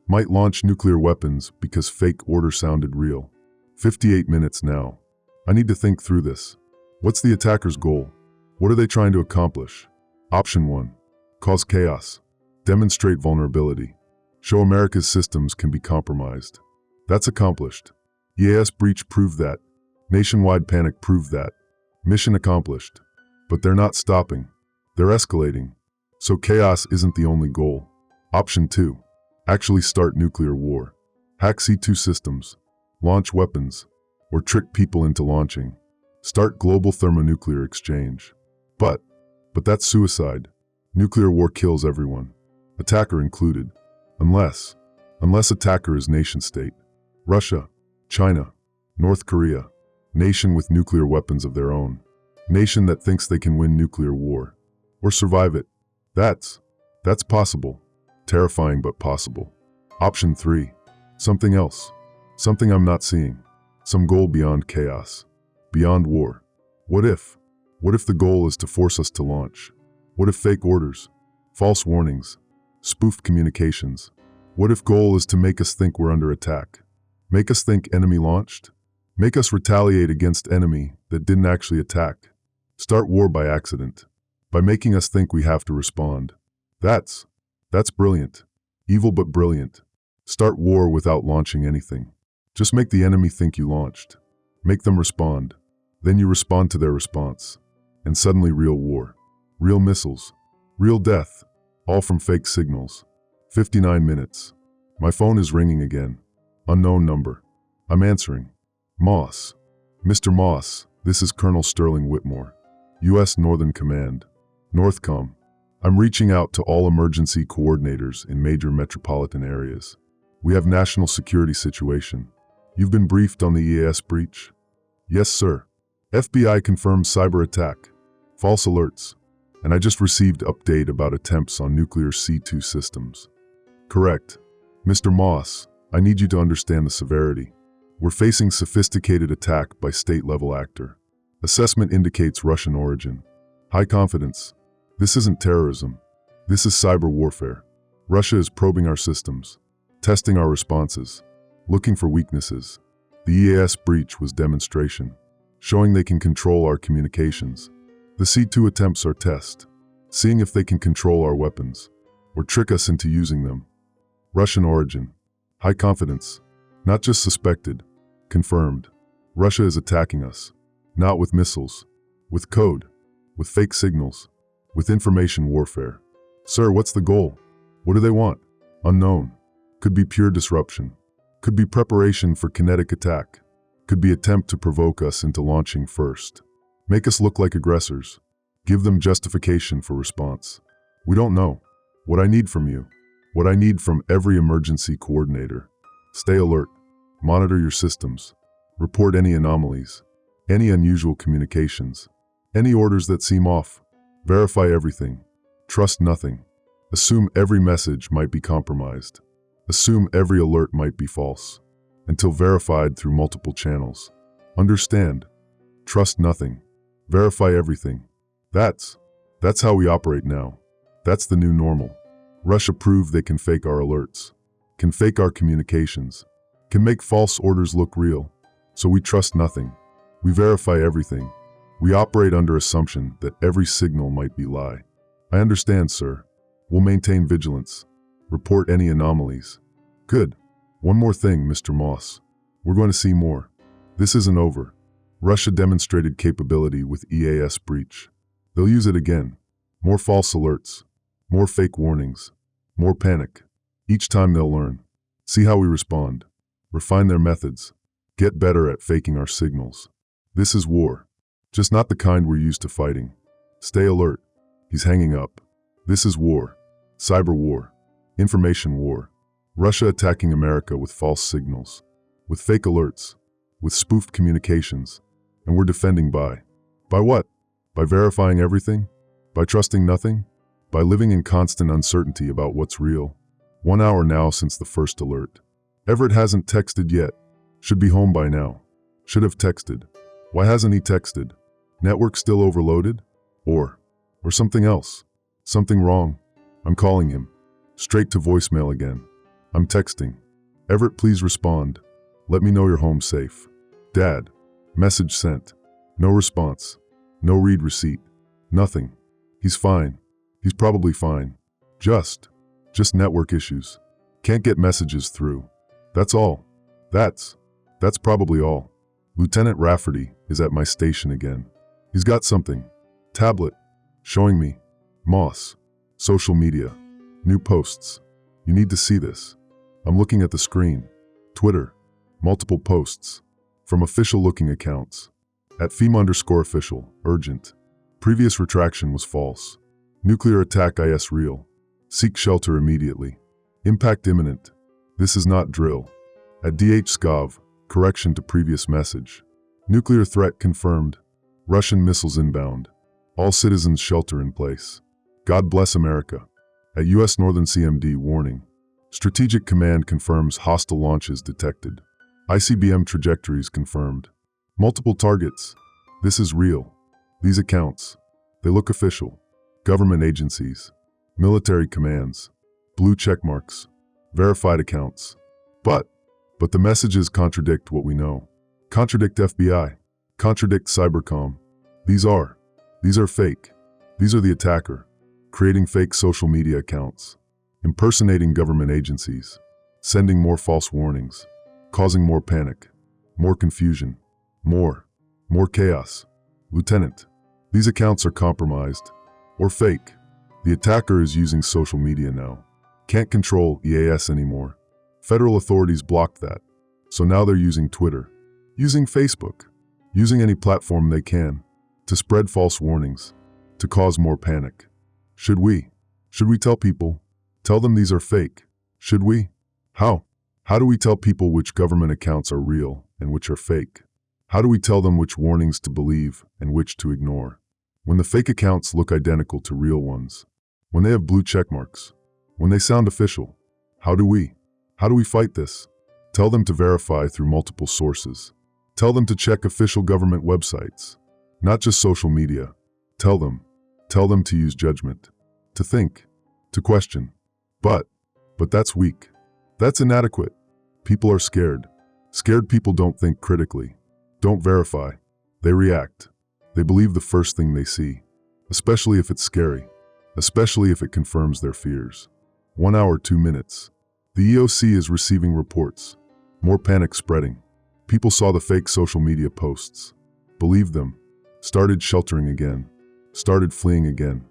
launch nuclear weapons because fake order sounded real. 58 minutes now. I need to think through this. What's the attacker's goal? What are they trying to accomplish? Option 1. Cause chaos. Demonstrate vulnerability. Show America's systems can be compromised. That's accomplished. EAS breach proved that. Nationwide panic proved that. Mission accomplished. But they're not stopping. They're escalating. So chaos isn't the only goal. Option 2. Actually start nuclear war. Hack C2 systems. Launch weapons. Or trick people into launching. Start global thermonuclear exchange. But that's suicide. Nuclear war kills everyone. Attacker included. Unless attacker is nation-state. Russia, China, North Korea. Nation with nuclear weapons of their own. Nation that thinks they can win nuclear war. Or survive it. That's possible. Terrifying but possible. Option 3. Something else. Something I'm not seeing. Some goal beyond chaos. Beyond war. What if? What if the goal is to force us to launch? What if fake orders? False warnings? Spoofed communications? What if goal is to make us think we're under attack? Make us think enemy launched? Make us retaliate against enemy that didn't actually attack? Start war by accident. By making us think we have to respond. That's brilliant. Evil but brilliant. Start war without launching anything. Just make the enemy think you launched. Make them respond. Then you respond to their response. And suddenly real war. Real missiles. Real death. All from fake signals. 59 minutes. My phone is ringing again. Unknown number. I'm answering. Moss. Mr. Moss, this is Colonel Sterling Whitmore. U.S. Northern Command. Northcom. I'm reaching out to all emergency coordinators in major metropolitan areas. We have national security situation. You've been briefed on the EAS breach? Yes, sir. FBI confirms cyber attack. False alerts. And I just received update about attempts on nuclear C2 systems. Correct. Mr. Moss, I need you to understand the severity. We're facing sophisticated attack by state-level actor. Assessment indicates Russian origin. High confidence. This isn't terrorism. This is cyber warfare. Russia is probing our systems, testing our responses, looking for weaknesses. The EAS breach was demonstration, showing they can control our communications. The C2 attempts are test, seeing if they can control our weapons, or trick us into using them. Russian origin. High confidence. Not just suspected, confirmed. Russia is attacking us. Not with missiles, with code, with fake signals, with information warfare. Sir, what's the goal? What do they want? Unknown. Could be pure disruption. Could be preparation for kinetic attack. Could be attempt to provoke us into launching first. Make us look like aggressors. Give them justification for response. We don't know. What I need from you, what I need from every emergency coordinator. Stay alert. Monitor your systems. Report any anomalies, any unusual communications, any orders that seem off. Verify everything. Trust nothing. Assume every message might be compromised. Assume every alert might be false, until verified through multiple channels. Understand. Trust nothing. Verify everything. That's how we operate now. That's the new normal. Russia proved they can fake our alerts, can fake our communications, can make false orders look real. So we trust nothing. We verify everything. We operate under assumption that every signal might be lie. I understand, sir. We'll maintain vigilance. Report any anomalies. Good. One more thing, Mr. Moss. We're going to see more. This isn't over. Russia demonstrated capability with EAS breach. They'll use it again. More false alerts. More fake warnings. More panic. Each time they'll learn. See how we respond. Refine their methods. Get better at faking our signals. This is war. Just not the kind we're used to fighting. Stay alert. He's hanging up. This is war. Cyber war. Information war. Russia attacking America with false signals. With fake alerts. With spoofed communications. And we're defending by what? By verifying everything? By trusting nothing? By living in constant uncertainty about what's real? 1 hour now since the first alert. Everett hasn't texted yet. Should be home by now. Should have texted. Why hasn't he texted? Network still overloaded? Or something else. Something wrong. I'm calling him. Straight to voicemail again. I'm texting. Everett, please respond. Let me know you're home safe. Dad. Message sent. No response. No read receipt. Nothing. He's fine. He's probably fine. Just network issues. Can't get messages through. That's all. That's probably all. Lieutenant Rafferty is at my station again. He's got something. Tablet. Showing me. Moss. Social media. New posts. You need to see this. I'm looking at the screen. Twitter. Multiple posts. From official-looking accounts. At FEMA_official. Urgent. Previous retraction was false. Nuclear attack is real. Seek shelter immediately. Impact imminent. This is not drill. At DH/SCOV. Correction to previous message. Nuclear threat confirmed. Russian missiles inbound. All citizens shelter in place. God bless America. At U.S. Northern CMD warning. Strategic Command confirms hostile launches detected. ICBM trajectories confirmed. Multiple targets. This is real. These accounts. They look official. Government agencies. Military commands. Blue checkmarks. Verified accounts. But the messages contradict what we know. Contradict FBI. Contradict Cybercom. These are fake. These are the attacker. Creating fake social media accounts. Impersonating government agencies. Sending more false warnings. Causing more panic. More confusion. More chaos. Lieutenant, these accounts are compromised. Or fake. The attacker is using social media now. Can't control EAS anymore. Federal authorities blocked that. So now they're using Twitter. Using Facebook. Using any platform they can. To spread false warnings. To cause more panic. Should we tell people? Tell them these are fake? Should we? How? How do we tell people which government accounts are real and which are fake? How do we tell them which warnings to believe and which to ignore? When the fake accounts look identical to real ones. When they have blue checkmarks. When they sound official. How do we fight this? Tell them to verify through multiple sources. Tell them to check official government websites. Not just social media. Tell them to use judgment. To think. To question. But that's weak. That's inadequate. People are scared. Scared people don't think critically. Don't verify. They react. They believe the first thing they see. Especially if it's scary. Especially if it confirms their fears. 1 hour, 2 minutes. The EOC is receiving reports. More panic spreading. People saw the fake social media posts. Believed them. Started sheltering again. Started fleeing again.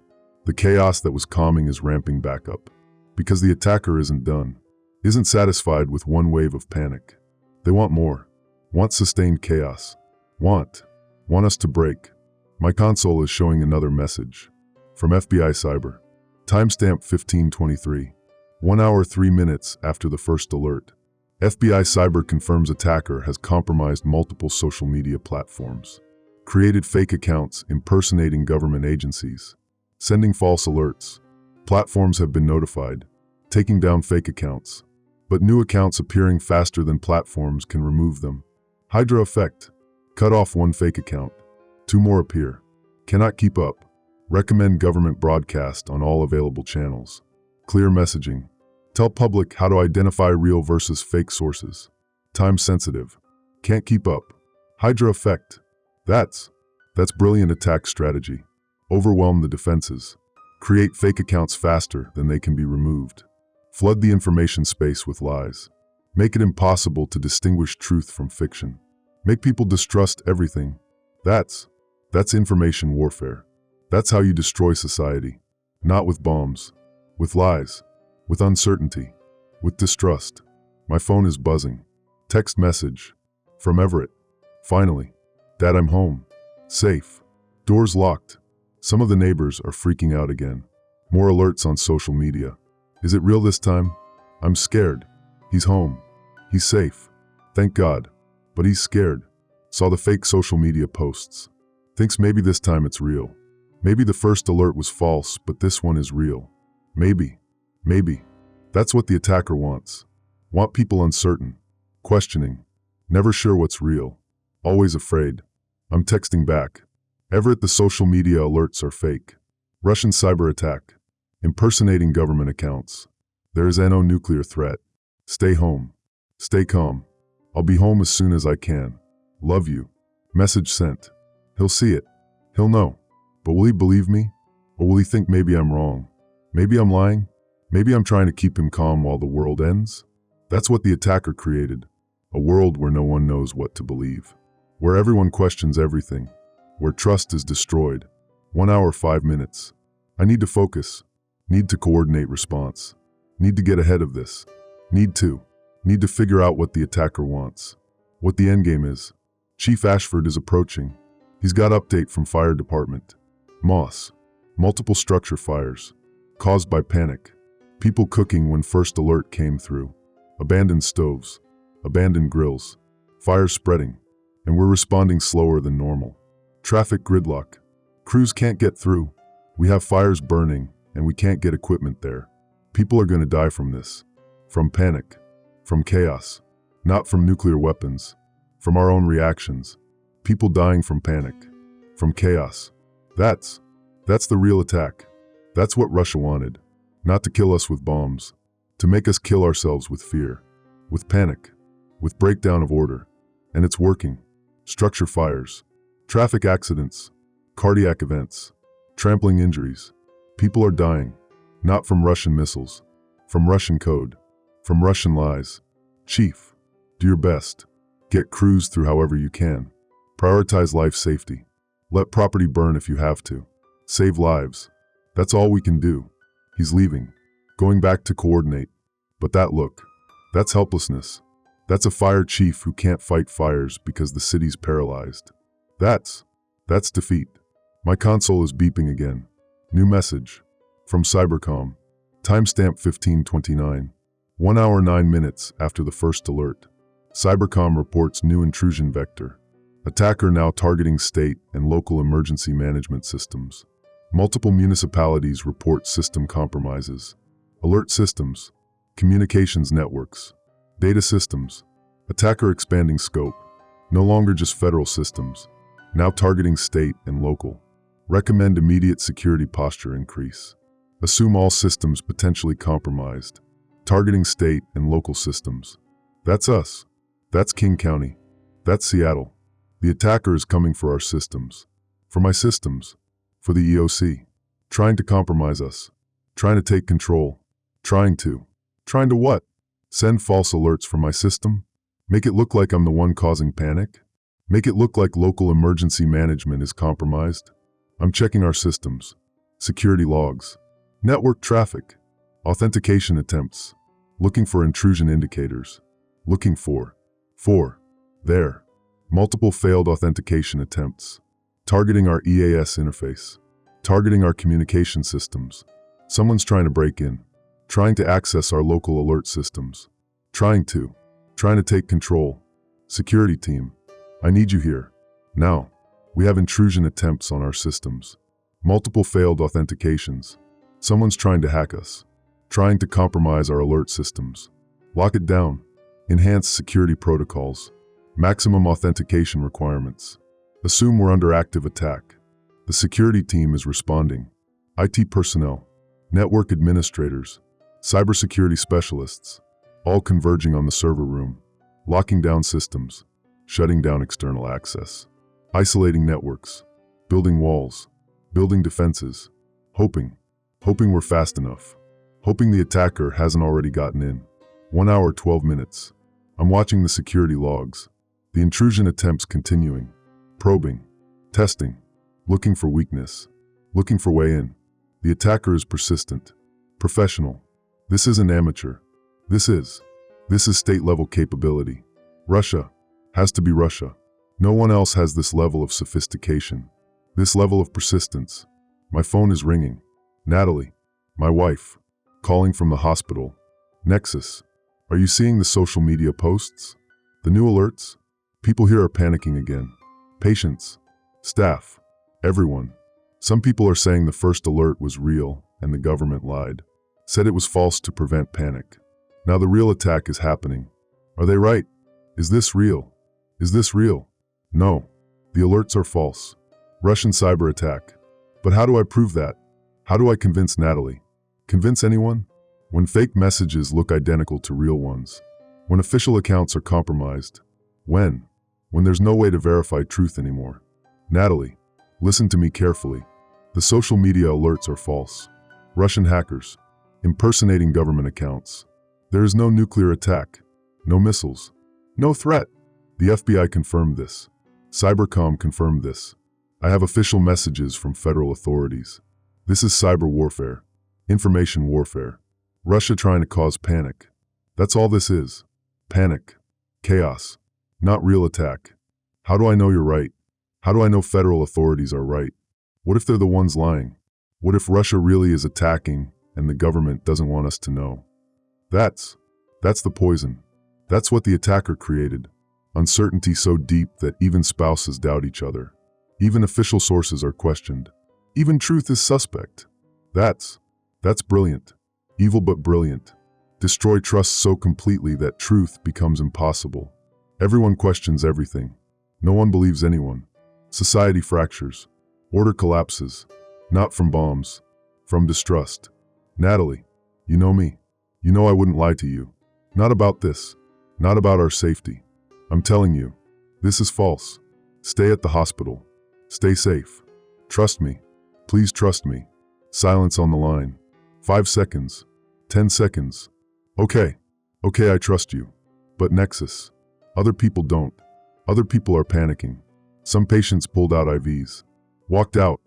The chaos that was calming is ramping back up. Because the attacker isn't done. Isn't satisfied with one wave of panic. They want more. Want sustained chaos. Want us to break. My console is showing another message. From FBI Cyber. Timestamp 1523. 1 hour 3 minutes after the first alert. FBI Cyber confirms attacker has compromised multiple social media platforms. Created fake accounts impersonating government agencies. Sending false alerts. Platforms have been notified. Taking down fake accounts. But new accounts appearing faster than platforms can remove them. Hydra effect. Cut off one fake account. 2 more appear. Cannot keep up. Recommend government broadcast on all available channels. Clear messaging. Tell public how to identify real versus fake sources. Time sensitive. Can't keep up. Hydra effect. That's brilliant attack strategy. Overwhelm the defenses. Create fake accounts faster than they can be removed. Flood the information space with lies. Make it impossible to distinguish truth from fiction. Make people distrust everything. That's information warfare. That's how you destroy society. Not with bombs. With lies. With uncertainty. With distrust. My phone is buzzing. Text message. From Everett. Finally. Dad, I'm home. Safe. Doors locked. Some of the neighbors are freaking out again. More alerts on social media. Is it real this time? I'm scared. He's home. He's safe. Thank God. But he's scared. Saw the fake social media posts. Thinks maybe this time it's real. Maybe the first alert was false, but this one is real. Maybe. That's what the attacker wants. Want people uncertain, questioning, never sure what's real, always afraid. I'm texting back. Everett, the social media alerts are fake. Russian cyber attack. Impersonating government accounts. There is no nuclear threat. Stay home. Stay calm. I'll be home as soon as I can. Love you. Message sent. He'll see it. He'll know. But will he believe me? Or will he think maybe I'm wrong? Maybe I'm lying? Maybe I'm trying to keep him calm while the world ends? That's what the attacker created. A world where no one knows what to believe. Where everyone questions everything. Where trust is destroyed. 1 hour, 5 minutes. I need to focus. Need to coordinate response. Need to get ahead of this. Need to figure out what the attacker wants. What the endgame is. Chief Ashford is approaching. He's got update from fire department. Moss. Multiple structure fires. Caused by panic. People cooking when first alert came through. Abandoned stoves. Abandoned grills. Fire spreading. And we're responding slower than normal. Traffic gridlock. Crews can't get through. We have fires burning, and we can't get equipment there. People are going to die from this. From panic. From chaos. Not from nuclear weapons. From our own reactions. People dying from panic. From chaos. That's the real attack. That's what Russia wanted. Not to kill us with bombs. To make us kill ourselves with fear. With panic. With breakdown of order. And it's working. Structure fires. Traffic accidents. Cardiac events. Trampling injuries. People are dying. Not from Russian missiles. From Russian code. From Russian lies. Chief, do your best. Get crews through however you can. Prioritize life safety. Let property burn if you have to. Save lives. That's all we can do. He's leaving. Going back to coordinate. But that look. That's helplessness. That's a fire chief who can't fight fires because the city's paralyzed. That's defeat. My console is beeping again. New message. From Cybercom. Timestamp 1529. 1 hour 9 minutes after the first alert. Cybercom reports new intrusion vector. Attacker now targeting state and local emergency management systems. Multiple municipalities report system compromises. Alert systems. Communications networks. Data systems. Attacker expanding scope. No longer just federal systems. Now targeting state and local. Recommend immediate security posture increase. Assume all systems potentially compromised. Targeting state and local systems. That's us. That's King County. That's Seattle. The attacker is coming for our systems. For my systems. For the EOC. Trying to compromise us. Trying to take control. Trying to what? Send false alerts from my system? Make it look like I'm the one causing panic? Make it look like local emergency management is compromised? I'm checking our systems. Security logs. Network traffic. Authentication attempts. Looking for intrusion indicators. Looking for. There. Multiple failed authentication attempts. Targeting our EAS interface. Targeting our communication systems. Someone's trying to break in. Trying to access our local alert systems. Trying to take control. Security team. I need you here. Now. We have intrusion attempts on our systems. Multiple failed authentications. Someone's trying to hack us. Trying to compromise our alert systems. Lock it down. Enhance security protocols. Maximum authentication requirements. Assume we're under active attack. The security team is responding. IT personnel. Network administrators. Cybersecurity specialists. All converging on the server room. Locking down systems. Shutting down external access. Isolating networks. Building walls. Building defenses. Hoping we're fast enough. Hoping the attacker hasn't already gotten in. 1 hour 12 minutes. I'm watching the security logs. The intrusion attempts continuing. Probing. Testing. Looking for weakness. Looking for way in. The attacker is persistent. Professional. This isn't amateur. This is state-level capability. Russia. Has to be Russia. No one else has this level of sophistication. This level of persistence. My phone is ringing. Natalie. My wife. Calling from the hospital. Nexus. Are you seeing the social media posts? The new alerts? People here are panicking again. Patients. Staff. Everyone. Some people are saying the first alert was real and the government lied. Said it was false to prevent panic. Now the real attack is happening. Are they right? Is this real? Is this real? No. The alerts are false. Russian cyber attack. But how do I prove that? How do I convince Natalie? Convince anyone? When fake messages look identical to real ones. When official accounts are compromised. When there's no way to verify truth anymore. Natalie, listen to me carefully. The social media alerts are false. Russian hackers, impersonating government accounts. There is no nuclear attack, no missiles, no threat. The FBI confirmed this. Cybercom confirmed this. I have official messages from federal authorities. This is cyber warfare, information warfare. Russia trying to cause panic. That's all this is. Panic, chaos, not real attack. How do I know you're right? How do I know federal authorities are right? What if they're the ones lying? What if Russia really is attacking and the government doesn't want us to know? That's the poison. That's what the attacker created. Uncertainty so deep that even spouses doubt each other. Even official sources are questioned. Even truth is suspect. That's brilliant. Evil but brilliant. Destroy trust so completely that truth becomes impossible. Everyone questions everything. No one believes anyone. Society fractures. Order collapses. Not from bombs. From distrust. Natalie, you know me. You know I wouldn't lie to you. Not about this. Not about our safety. I'm telling you, this is false. Stay at the hospital. Stay safe. Trust me. Please trust me. Silence on the line. 5 seconds. 10 seconds. Okay, I trust you. But Nexus. Other people don't. Other people are panicking. Some patients pulled out IVs. Walked out.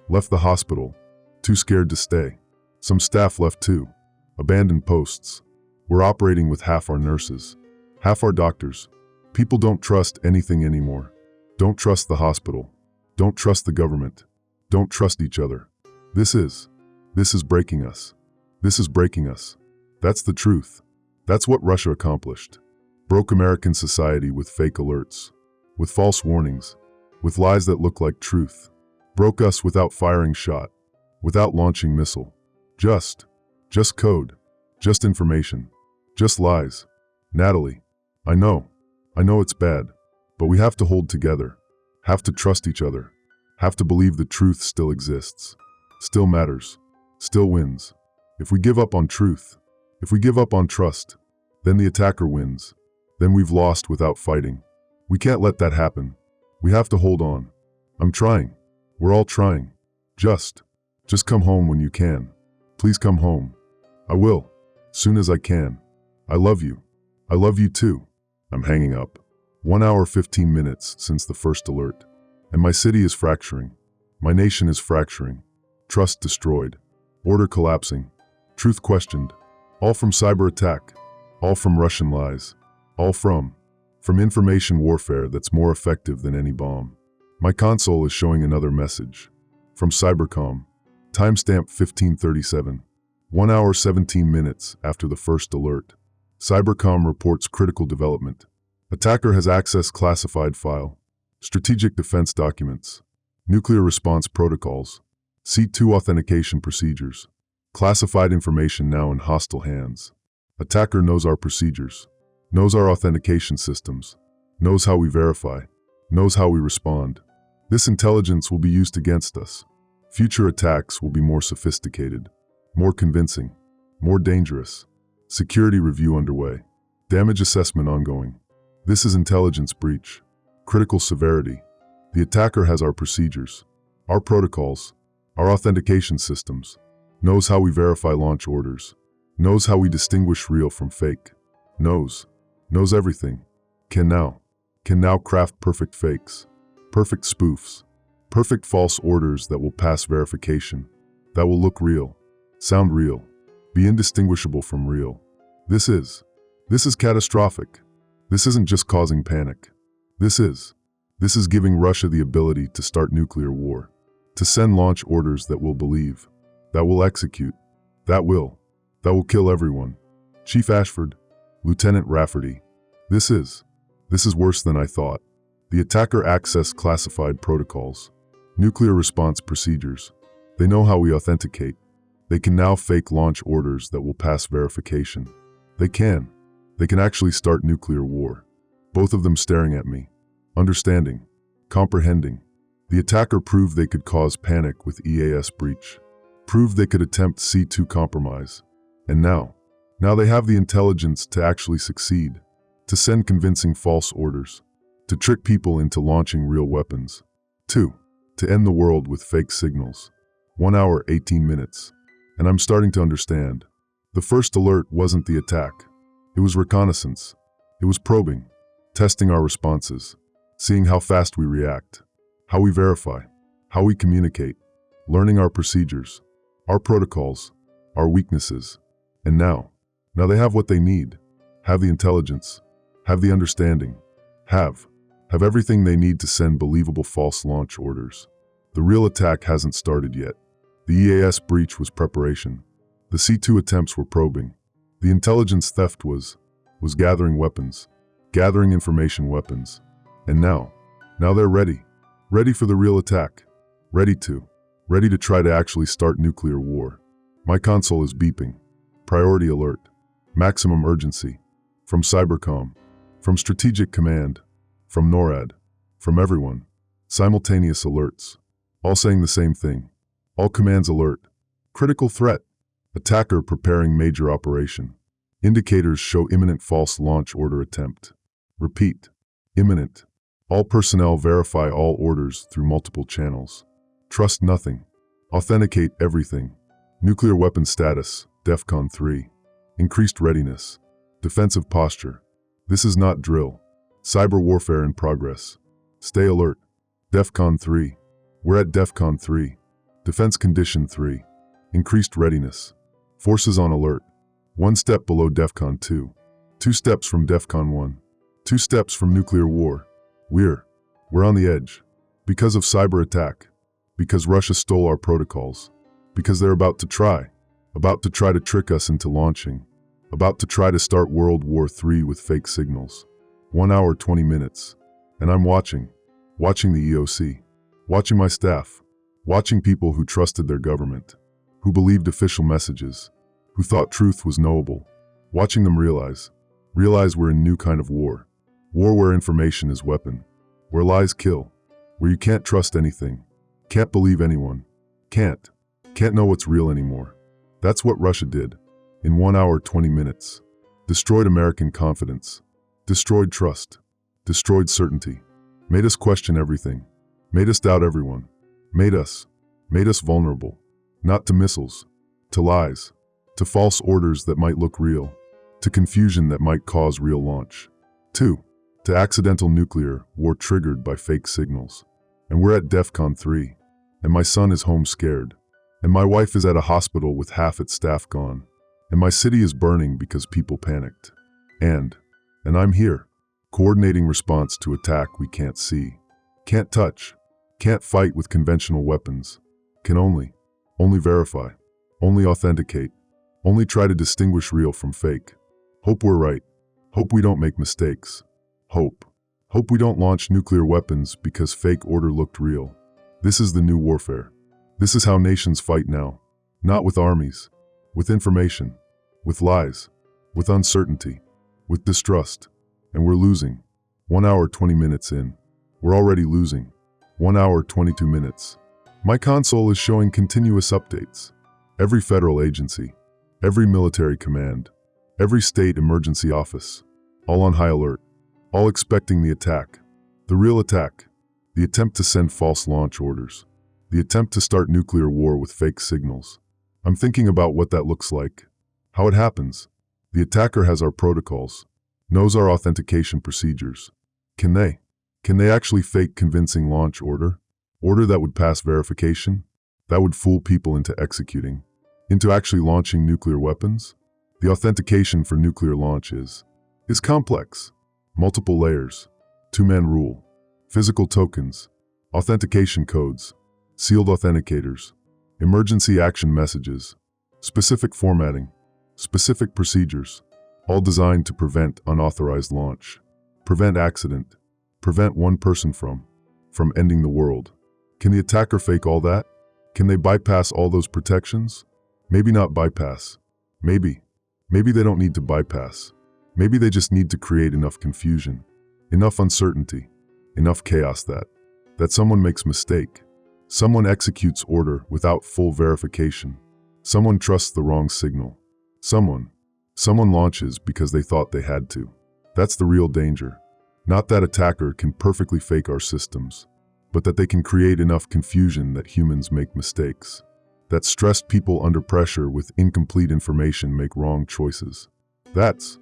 Left the hospital. Too scared to stay. Some staff left too. Abandoned posts. We're operating with half our nurses. Half our doctors. People don't trust anything anymore. Don't trust the hospital. Don't trust the government. Don't trust each other. This is breaking us. This is breaking us. That's the truth. That's what Russia accomplished. Broke American society with fake alerts, with false warnings, with lies that look like truth. Broke us without firing shot, without launching missile. Just code, just information, just lies. Natalie, I know it's bad, but we have to hold together, have to trust each other, have to believe the truth still exists, still matters, still wins. If we give up on truth, if we give up on trust, then the attacker wins. Then we've lost without fighting. We can't let that happen. We have to hold on. I'm trying. We're all trying. Just come home when you can. Please come home. I will. Soon as I can. I love you. I love you too. I'm hanging up. 1 hour 15 minutes since the first alert. And my city is fracturing. My nation is fracturing. Trust destroyed. Order collapsing. Truth questioned. All from cyber attack. All from Russian lies. All from information warfare that's more effective than any bomb. My console is showing another message. From Cybercom. Timestamp 1537. 1 hour 17 minutes after the first alert. Cybercom reports critical development. Attacker has accessed classified file. Strategic defense documents. Nuclear response protocols. C2 authentication procedures. Classified information now in hostile hands. Attacker knows our procedures. Knows our authentication systems. Knows how we verify. Knows how we respond. This intelligence will be used against us. Future attacks will be more sophisticated, more convincing, more dangerous. Security review underway. Damage assessment ongoing. This is intelligence breach. Critical severity. The attacker has our procedures, our protocols, our authentication systems. Knows how we verify launch orders. Knows how we distinguish real from fake. Knows everything. Can now craft perfect fakes, perfect spoofs, perfect false orders that will pass verification, that will look real, sound real, be indistinguishable from real. This is catastrophic. This isn't just causing panic. This is giving Russia the ability to start nuclear war, to send launch orders that will believe, that will execute, that will kill everyone. Chief Ashford, Lieutenant Rafferty, this is worse than I thought. The attacker accessed classified protocols, nuclear response procedures. They know how we authenticate. They can now fake launch orders that will pass verification. They can. They can actually start nuclear war. Both of them staring at me, understanding, comprehending. The attacker proved they could cause panic with EAS breach, proved they could attempt C2 compromise. And now they have the intelligence to actually succeed, to send convincing false orders, to trick people into launching real weapons. 2. To end the world with fake signals. 1 hour, 18 minutes. And I'm starting to understand. The first alert wasn't the attack. It was reconnaissance. It was probing, testing our responses, seeing how fast we react, how we verify, how we communicate, learning our procedures, our protocols, our weaknesses. And now they have what they need, have the intelligence, have the understanding, have everything they need to send believable false launch orders. The real attack hasn't started yet. The EAS breach was preparation. The C2 attempts were probing. The intelligence theft was gathering weapons, gathering information weapons. And now they're ready for the real attack, ready to try to actually start nuclear war. My console is beeping. Priority alert. Maximum urgency. From Cybercom. From Strategic Command. From NORAD. From everyone. Simultaneous alerts. All saying the same thing. All commands alert. Critical threat. Attacker preparing major operation. Indicators show imminent false launch order attempt. Repeat. Imminent. All personnel verify all orders through multiple channels. Trust nothing. Authenticate everything. Nuclear weapon status, DEFCON 3. Increased readiness. Defensive posture. This is not drill. Cyber warfare in progress. Stay alert. DEFCON 3. We're at DEFCON 3. Defense condition 3. Increased readiness. Forces on alert. 1 step below DEFCON 2. 2 steps from DEFCON 1. 2 steps from nuclear war. We're on the edge. Because of cyber attack. Because Russia stole our protocols. Because they're about to try to trick us into launching. About to try to start World War III with fake signals. 1 hour, 20 minutes. And I'm watching the EOC. Watching my staff. Watching people who trusted their government. Who believed official messages. Who thought truth was knowable. Watching them realize we're in a new kind of war. War where information is weapon. Where lies kill. Where you can't trust anything. Can't believe anyone. Can't know what's real anymore. That's what Russia did. In 1 hour, 20 minutes. Destroyed American confidence. Destroyed trust. Destroyed certainty. Made us question everything. Made us doubt everyone. Made us vulnerable. Not to missiles. To lies. To false orders that might look real. To confusion that might cause real launch. 2. To accidental nuclear war triggered by fake signals. And we're at DEFCON 3. And my son is home scared. And my wife is at a hospital with half its staff gone. And my city is burning because people panicked. And I'm here, coordinating response to attack we can't see, can't touch, can't fight with conventional weapons, can only verify, only authenticate, only try to distinguish real from fake. Hope we're right. Hope we don't make mistakes. Hope we don't launch nuclear weapons because fake order looked real. This is the new warfare. This is how nations fight now. Not with armies, with information, with lies, with uncertainty, with distrust. And we're losing. 1 hour, 20 minutes in. We're already losing. 1 hour, 22 minutes. My console is showing continuous updates. Every federal agency, every military command, every state emergency office, all on high alert, all expecting the attack. The real attack. The attempt to send false launch orders. The attempt to start nuclear war with fake signals. I'm thinking about what that looks like. How it happens. The attacker has our protocols. Knows our authentication procedures. Can they actually fake convincing launch order? Order that would pass verification? That would fool people into executing? Into actually launching nuclear weapons? The authentication for nuclear launch is complex. Multiple layers. Two-man rule. Physical tokens. Authentication codes. Sealed authenticators. Emergency action messages. Specific formatting. Specific procedures. All designed to prevent unauthorized launch. Prevent accident. Prevent one person from ending the world. Can the attacker fake all that? Can they bypass all those protections? Maybe not bypass. Maybe Maybe they don't need to bypass. Maybe they just need to create enough confusion, enough uncertainty, enough chaos that someone makes mistake. Someone executes order without full verification. Someone trusts the wrong signal. Someone launches because they thought they had to. That's the real danger. Not that attacker can perfectly fake our systems, but that they can create enough confusion that humans make mistakes. That stressed people under pressure with incomplete information make wrong choices. That's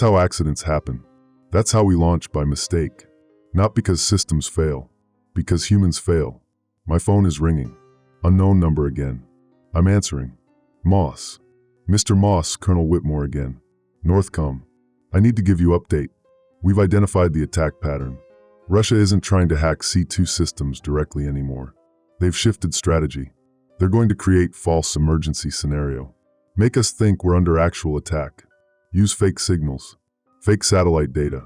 how accidents happen. That's how we launch by mistake. Not because systems fail, because humans fail. My phone is ringing. Unknown number again. I'm answering. Moss. Mr. Moss, Colonel Whitmore again. Northcom. I need to give you update. We've identified the attack pattern. Russia isn't trying to hack C2 systems directly anymore. They've shifted strategy. They're going to create false emergency scenario. Make us think we're under actual attack. Use fake signals, fake satellite data,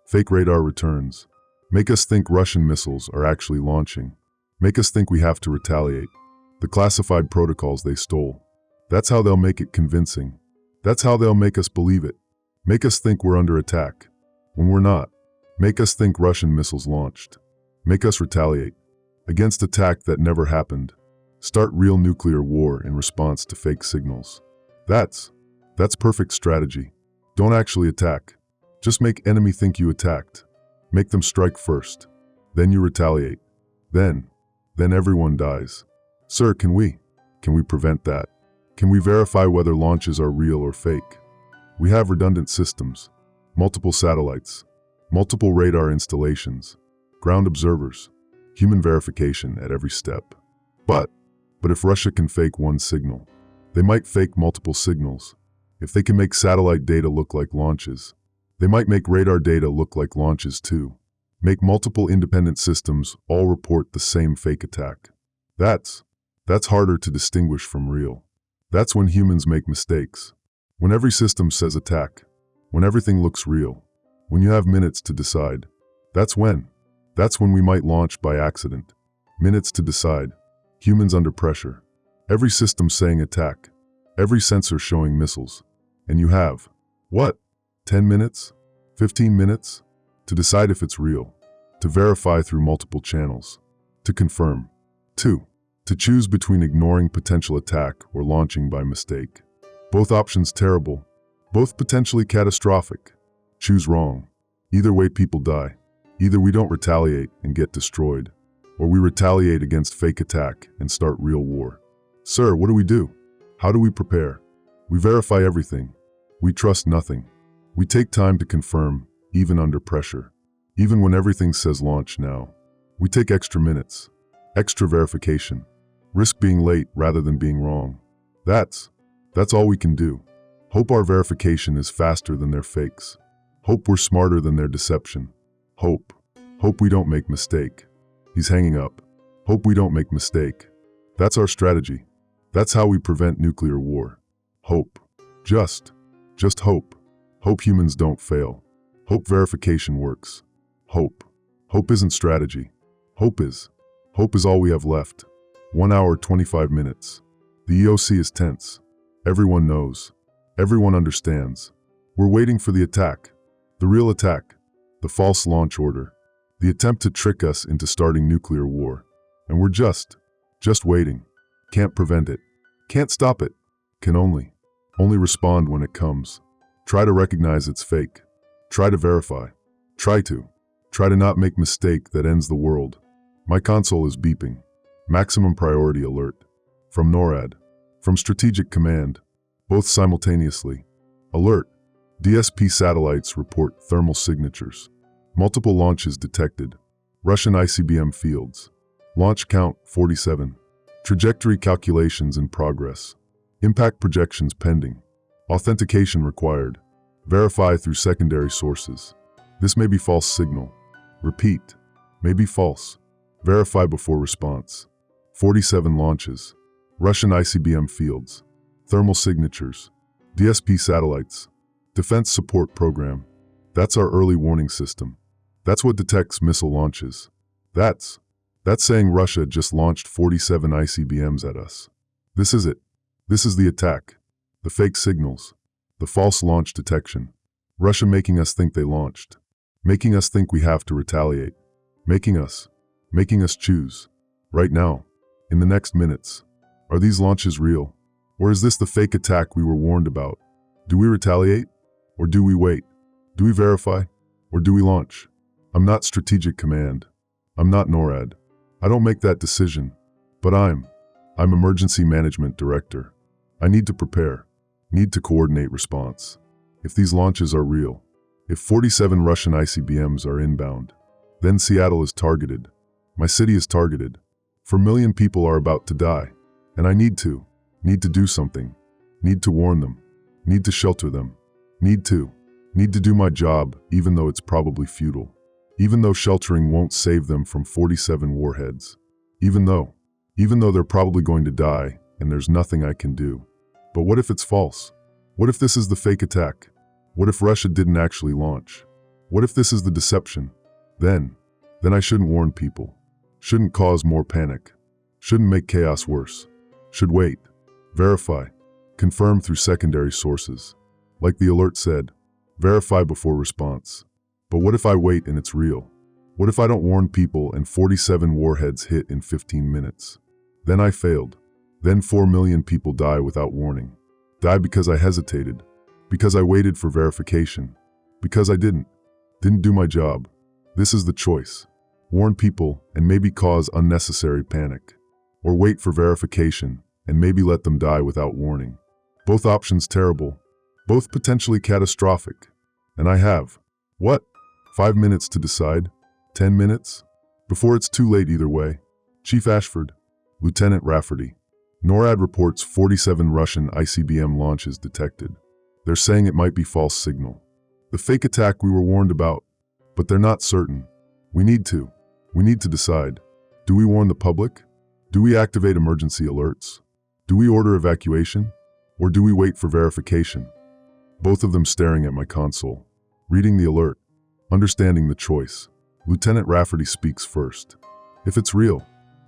fake radar returns. Make us think Russian missiles are actually launching. Make us think we have to retaliate. The classified protocols they stole. That's how they'll make it convincing. That's how they'll make us believe it. Make us think we're under attack, when we're not. Make us think Russian missiles launched. Make us retaliate against attack that never happened. Start real nuclear war in response to fake signals. That's perfect strategy. Don't actually attack. Just make enemy think you attacked. Make them strike first. Then you retaliate. Then everyone dies. Sir, can we prevent that? Can we verify whether launches are real or fake? We have redundant systems, multiple satellites, multiple radar installations, ground observers, human verification at every step. But if Russia can fake one signal, they might fake multiple signals. If they can make satellite data look like launches, they might make radar data look like launches too. Make multiple independent systems all report the same fake attack. That's harder to distinguish from real. That's when humans make mistakes. When every system says attack. When everything looks real. When you have minutes to decide. That's when we might launch by accident. Minutes to decide. Humans under pressure. Every system saying attack. Every sensor showing missiles. And you have, 10 minutes? 15 minutes? To decide if it's real. To verify through multiple channels. To confirm. 2. To choose between ignoring potential attack or launching by mistake. Both options terrible. Both potentially catastrophic. Choose wrong. Either way people die. Either we don't retaliate and get destroyed, or we retaliate against fake attack and start real war. Sir, what do we do? How do we prepare? We verify everything. We trust nothing. We take time to confirm, even under pressure. Even when everything says launch now. We take extra minutes. Extra verification. Risk being late rather than being wrong. That's all we can do. Hope our verification is faster than their fakes. Hope we're smarter than their deception. Hope we don't make mistake. He's hanging up. Hope we don't make mistake. That's our strategy. That's how we prevent nuclear war. Hope. Just hope. Hope humans don't fail. Hope verification works. Hope. Hope isn't strategy. Hope is all we have left. 1 hour, 25 minutes. The EOC is tense. Everyone knows. Everyone understands. We're waiting for the attack. The real attack. The false launch order. The attempt to trick us into starting nuclear war. And we're just waiting. Can't prevent it. Can't stop it. Can only respond when it comes. Try to recognize it's fake. Try to verify. Try to not make mistake that ends the world. My console is beeping. Maximum priority alert. From NORAD. From Strategic Command. Both simultaneously. Alert. DSP satellites report thermal signatures. Multiple launches detected. Russian ICBM fields. Launch count 47. Trajectory calculations in progress. Impact projections pending. Authentication required. Verify through secondary sources. This may be false signal. Repeat. May be false. Verify before response. 47 launches. Russian ICBM fields. Thermal signatures. DSP satellites. Defense Support Program. That's our early warning system. That's what detects missile launches. That's saying Russia just launched 47 ICBMs at us. This is it. This is the attack. The fake signals. The false launch detection. Russia making us think they launched. Making us think we have to retaliate. Making us choose. Right now. In the next minutes. Are these launches real? Or is this the fake attack we were warned about? Do we retaliate? Or do we wait? Do we verify? Or do we launch? I'm not strategic command. I'm not NORAD. I don't make that decision. But I'm emergency management director. I need to prepare. Need to coordinate response. If these launches are real, if 47 Russian ICBMs are inbound, then Seattle is targeted. My city is targeted. 4 million people are about to die. And I need to do something. Need to warn them. Need to shelter them. Need to do my job, even though it's probably futile. Even though sheltering won't save them from 47 warheads. Even though they're probably going to die and there's nothing I can do. But what if it's false? What if this is the fake attack? What if Russia didn't actually launch? What if this is the deception? Then I shouldn't warn people. Shouldn't cause more panic. Shouldn't make chaos worse. Should wait. Verify. Confirm through secondary sources. Like the alert said, verify before response. But what if I wait and it's real? What if I don't warn people and 47 warheads hit in 15 minutes? Then I failed. Then 4 million people die without warning. Die because I hesitated. Because I waited for verification. Because I didn't do my job. This is the choice. Warn people and maybe cause unnecessary panic. Or wait for verification and maybe let them die without warning. Both options terrible. Both potentially catastrophic. And I have, 5 minutes to decide? 10 minutes? Before it's too late either way. Chief Ashford. Lieutenant Rafferty. NORAD reports 47 Russian ICBM launches detected. They're saying it might be false signal. The fake attack we were warned about. But they're not certain. We need to decide. Do we warn the public? Do we activate emergency alerts? Do we order evacuation? Or do we wait for verification? Both of them staring at my console. Reading the alert. Understanding the choice. Lieutenant Rafferty speaks first. If it's real,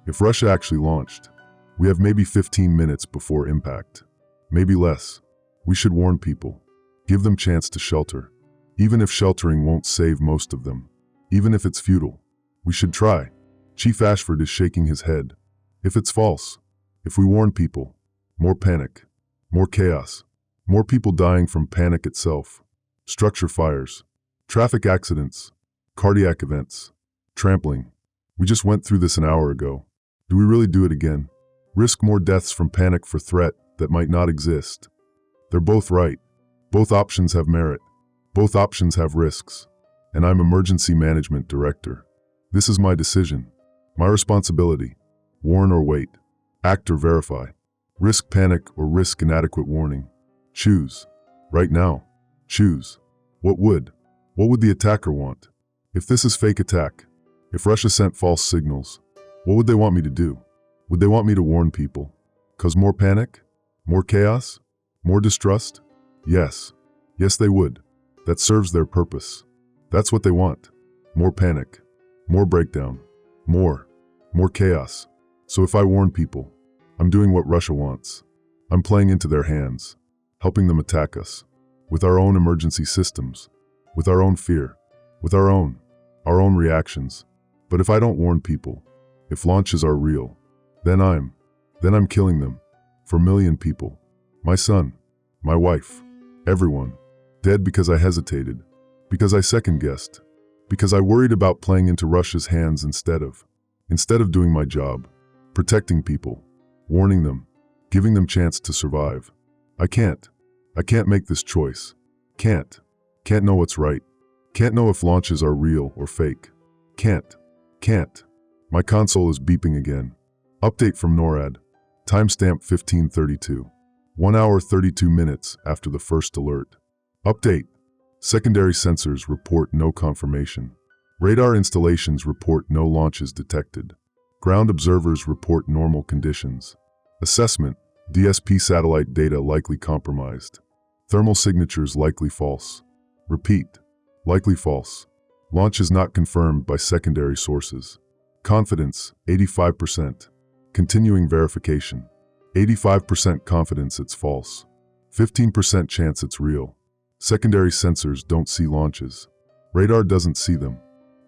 if Russia actually launched, we have maybe 15 minutes before impact. Maybe less. We should warn people. Give them chance to shelter. Even if sheltering won't save most of them. Even if it's futile. We should try. Chief Ashford is shaking his head. If it's false, if we warn people, more panic, more chaos, more people dying from panic itself, structure fires, traffic accidents, cardiac events, trampling. We just went through this an hour ago. Do we really do it again? Risk more deaths from panic for threat that might not exist. They're both right. Both options have merit. Both options have risks. And I'm emergency management director. This is my decision. My responsibility. Warn or wait. Act or verify. Risk panic or risk inadequate warning. Choose. Right now. Choose. What would the attacker want? If this is fake attack, if Russia sent false signals, what would they want me to do? Would they want me to warn people? Cause more panic? More chaos? More distrust? Yes. Yes, they would. That serves their purpose. That's what they want. More panic. More breakdown. More chaos. So if I warn people, I'm doing what Russia wants. I'm playing into their hands, helping them attack us. With our own emergency systems. With our own fear. With our own reactions. But if I don't warn people, if launches are real, then I'm killing them. 4 million people. My son, my wife, everyone. Dead because I hesitated. Because I second-guessed. Because I worried about playing into Russia's hands instead of doing my job. Protecting people. Warning them. Giving them chance to survive. I can't make this choice. Can't know what's right. Can't know if launches are real or fake. Can't. My console is beeping again. Update from NORAD. Timestamp 15:32. 1 hour 32 minutes after the first alert. Update. Secondary sensors report no confirmation. Radar installations report no launches detected. Ground observers report normal conditions. Assessment. DSP satellite data likely compromised. Thermal signatures likely false. Repeat. Likely false. Launch is not confirmed by secondary sources. Confidence, 85%. Continuing verification. 85% confidence it's false. 15% chance it's real. Secondary sensors don't see launches. Radar doesn't see them.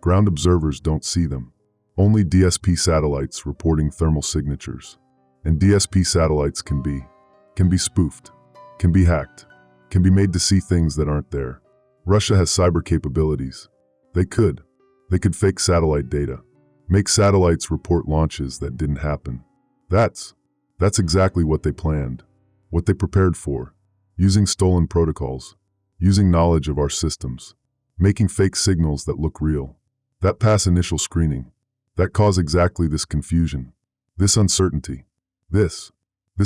Ground observers don't see them. Only DSP satellites reporting thermal signatures. And DSP satellites can be spoofed, can be hacked, can be made to see things that aren't there. Russia has cyber capabilities. They could fake satellite data, make satellites report launches that didn't happen. That's exactly what they planned, what they prepared for, using stolen protocols, using knowledge of our systems, making fake signals that look real, that pass initial screening, that cause exactly this confusion, this uncertainty, this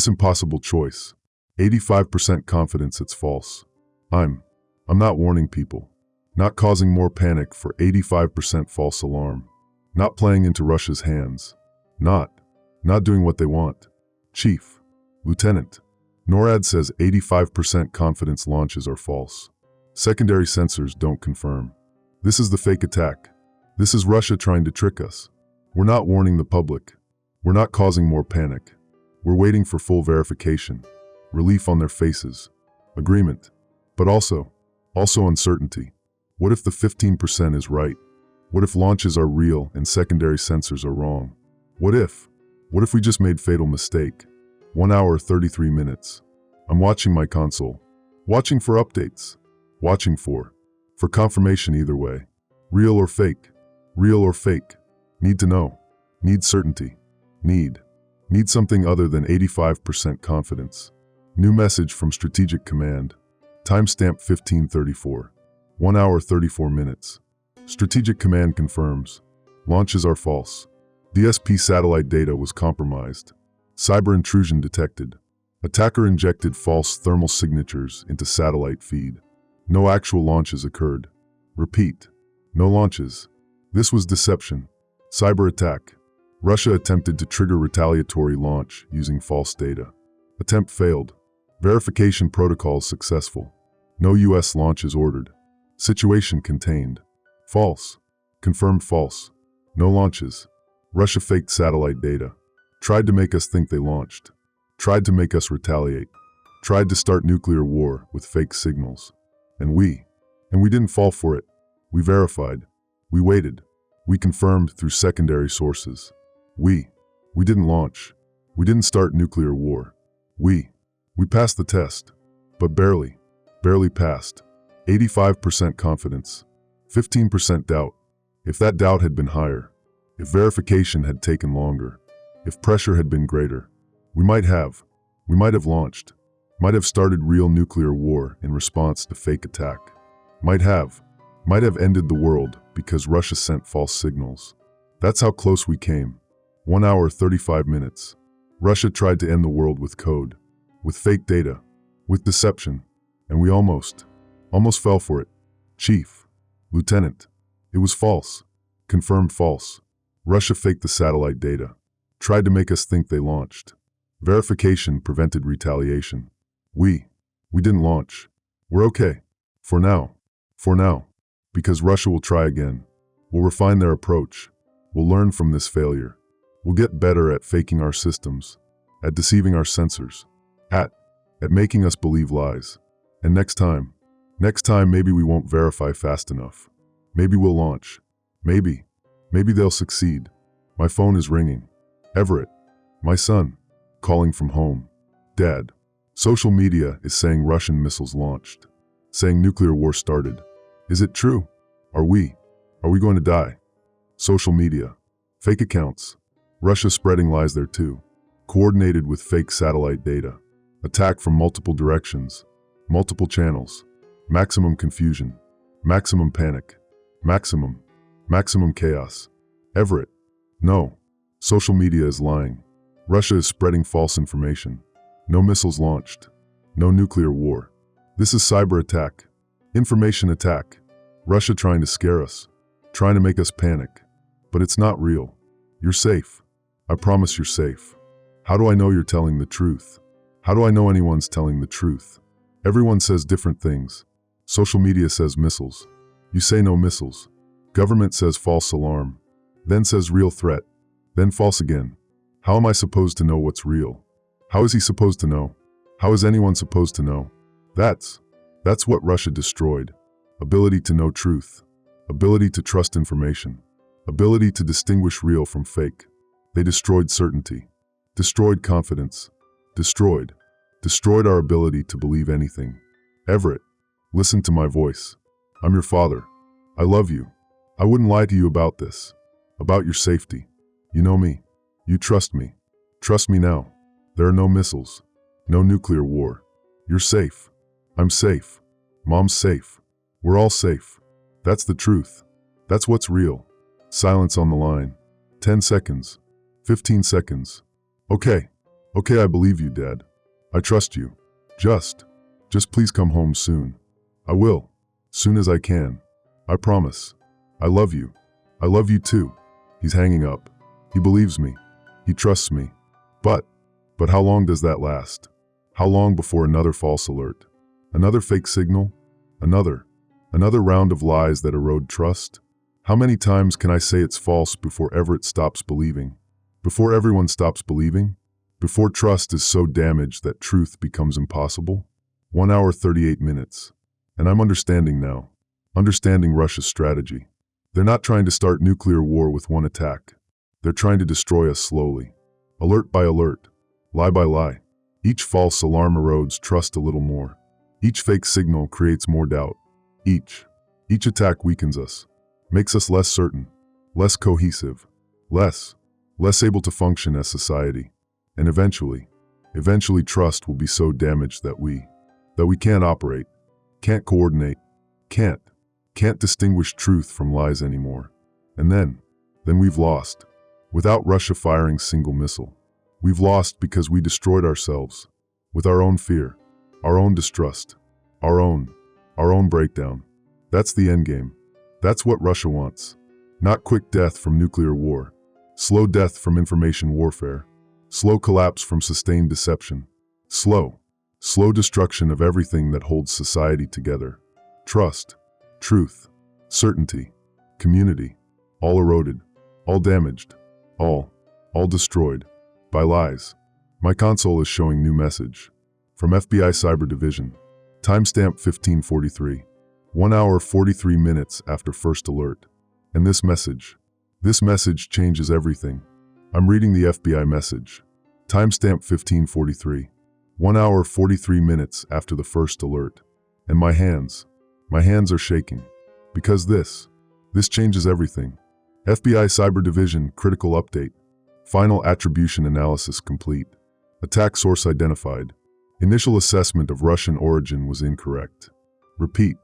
impossible choice. 85% confidence it's false. I'm not warning people, not causing more panic for 85% false alarm, not playing into Russia's hands, not doing what they want. Chief, Lieutenant, NORAD says 85% confidence launches are false. Secondary sensors don't confirm. This is the fake attack. This is Russia trying to trick us. We're not warning the public. We're not causing more panic. We're waiting for full verification, relief on their faces, agreement, but also uncertainty. What if the 15% is right? What if launches are real and secondary sensors are wrong? What if we just made fatal mistake? 1 hour, 33 minutes. I'm watching my console, watching for updates, watching for confirmation either way. Real or fake, real or fake. Need to know, need certainty, need something other than 85% confidence. New message from Strategic Command. Timestamp 1534. 1 hour 34 minutes. Strategic Command confirms. Launches are false. DSP satellite data was compromised. Cyber intrusion detected. Attacker injected false thermal signatures into satellite feed. No actual launches occurred. Repeat. No launches. This was deception. Cyber attack. Russia attempted to trigger retaliatory launch using false data. Attempt failed. Verification protocols successful. No U.S. launches ordered. Situation contained. False. Confirmed false. No launches. Russia faked satellite data. Tried to make us think they launched. Tried to make us retaliate. Tried to start nuclear war with fake signals. And we didn't fall for it. We verified. We waited. We confirmed through secondary sources. We didn't launch. We didn't start nuclear war. We passed the test, but barely passed. 85% confidence, 15% doubt. If that doubt had been higher, if verification had taken longer, if pressure had been greater, we might have launched, might have started real nuclear war in response to fake attack, might have ended the world because Russia sent false signals. That's how close we came. 1 hour 35 minutes. Russia tried to end the world with code, with fake data, with deception, and we almost fell for it. Chief, Lieutenant, it was false. Confirmed false. Russia faked the satellite data. Tried to make us think they launched. Verification prevented retaliation. We didn't launch. We're okay. For now. Because Russia will try again. We'll refine their approach. We'll learn from this failure. We'll get better at faking our systems, at deceiving our sensors, at making us believe lies. And next time maybe we won't verify fast enough. Maybe we'll launch. Maybe they'll succeed. My phone is ringing. Everett, my son, calling from home. Dad, social media is saying Russian missiles launched, saying nuclear war started. Is it true? Are we going to die? Social media, fake accounts, Russia spreading lies there too, coordinated with fake satellite data, attack from multiple directions, multiple channels, maximum confusion, maximum panic, maximum chaos. Everett, no, social media is lying. Russia is spreading false information. No missiles launched. No nuclear war. This is cyber attack. Information attack. Russia trying to scare us. Trying to make us panic. But it's not real. You're safe. I promise you're safe. How do I know you're telling the truth? How do I know anyone's telling the truth? Everyone says different things. Social media says missiles. You say no missiles. Government says false alarm. Then says real threat. Then false again. How am I supposed to know what's real? How is he supposed to know? How is anyone supposed to know? That's what Russia destroyed. Ability to know truth. Ability to trust information. Ability to distinguish real from fake. They destroyed certainty. Destroyed confidence. Destroyed our ability to believe anything. Everett, listen to my voice. I'm your father. I love you. I wouldn't lie to you about this. About your safety. You know me. You trust me. Trust me now. There are no missiles. No nuclear war. You're safe. I'm safe. Mom's safe. We're all safe. That's the truth. That's what's real. Silence on the line. 10 seconds. 15 seconds. Okay, I believe you, Dad. I trust you. Just please come home soon. I will. Soon as I can. I promise. I love you. I love you too. He's hanging up. He believes me. He trusts me. But how long does that last? How long before another false alert? Another fake signal? Another round of lies that erode trust? How many times can I say it's false before Everett stops believing? Before everyone stops believing? Before trust is so damaged that truth becomes impossible? 1 hour 38 minutes. And I'm understanding now. Understanding Russia's strategy. They're not trying to start nuclear war with one attack. They're trying to destroy us slowly. Alert by alert. Lie by lie. Each false alarm erodes trust a little more. Each fake signal creates more doubt. Each attack weakens us. Makes us less certain. Less cohesive. Less able to function as society. And eventually trust will be so damaged that we can't operate, can't coordinate, can't distinguish truth from lies anymore. And then we've lost. Without Russia firing single missile. We've lost because we destroyed ourselves. With our own fear, our own distrust, our own breakdown. That's the endgame. That's what Russia wants. Not quick death from nuclear war. Slow death from information warfare. Slow collapse from sustained deception. Slow destruction of everything that holds society together. Trust, truth, certainty, community, all eroded, all damaged, all destroyed by lies. My console is showing new message. From FBI Cyber Division. Timestamp 1543. 1 hour 43 minutes after first alert. And this message changes everything. I'm reading the FBI message. Timestamp 1543. 1 hour 43 minutes after the first alert. And my hands are shaking. Because this changes everything. FBI Cyber Division critical update. Final attribution analysis complete. Attack source identified. Initial assessment of Russian origin was incorrect. Repeat.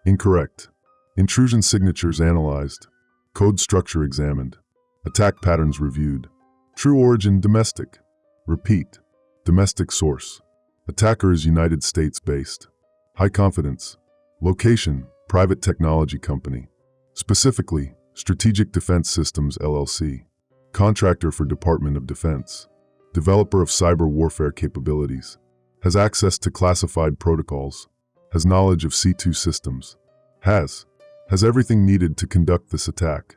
Incorrect. Intrusion signatures analyzed. Code structure examined. Attack patterns reviewed. True origin domestic. Repeat. Domestic source. Attacker is United States based. High confidence. Location, private technology company. Specifically, Strategic Defense Systems LLC. Contractor for Department of Defense. Developer of cyber warfare capabilities. Has access to classified protocols. Has knowledge of C2 systems. Has everything needed to conduct this attack.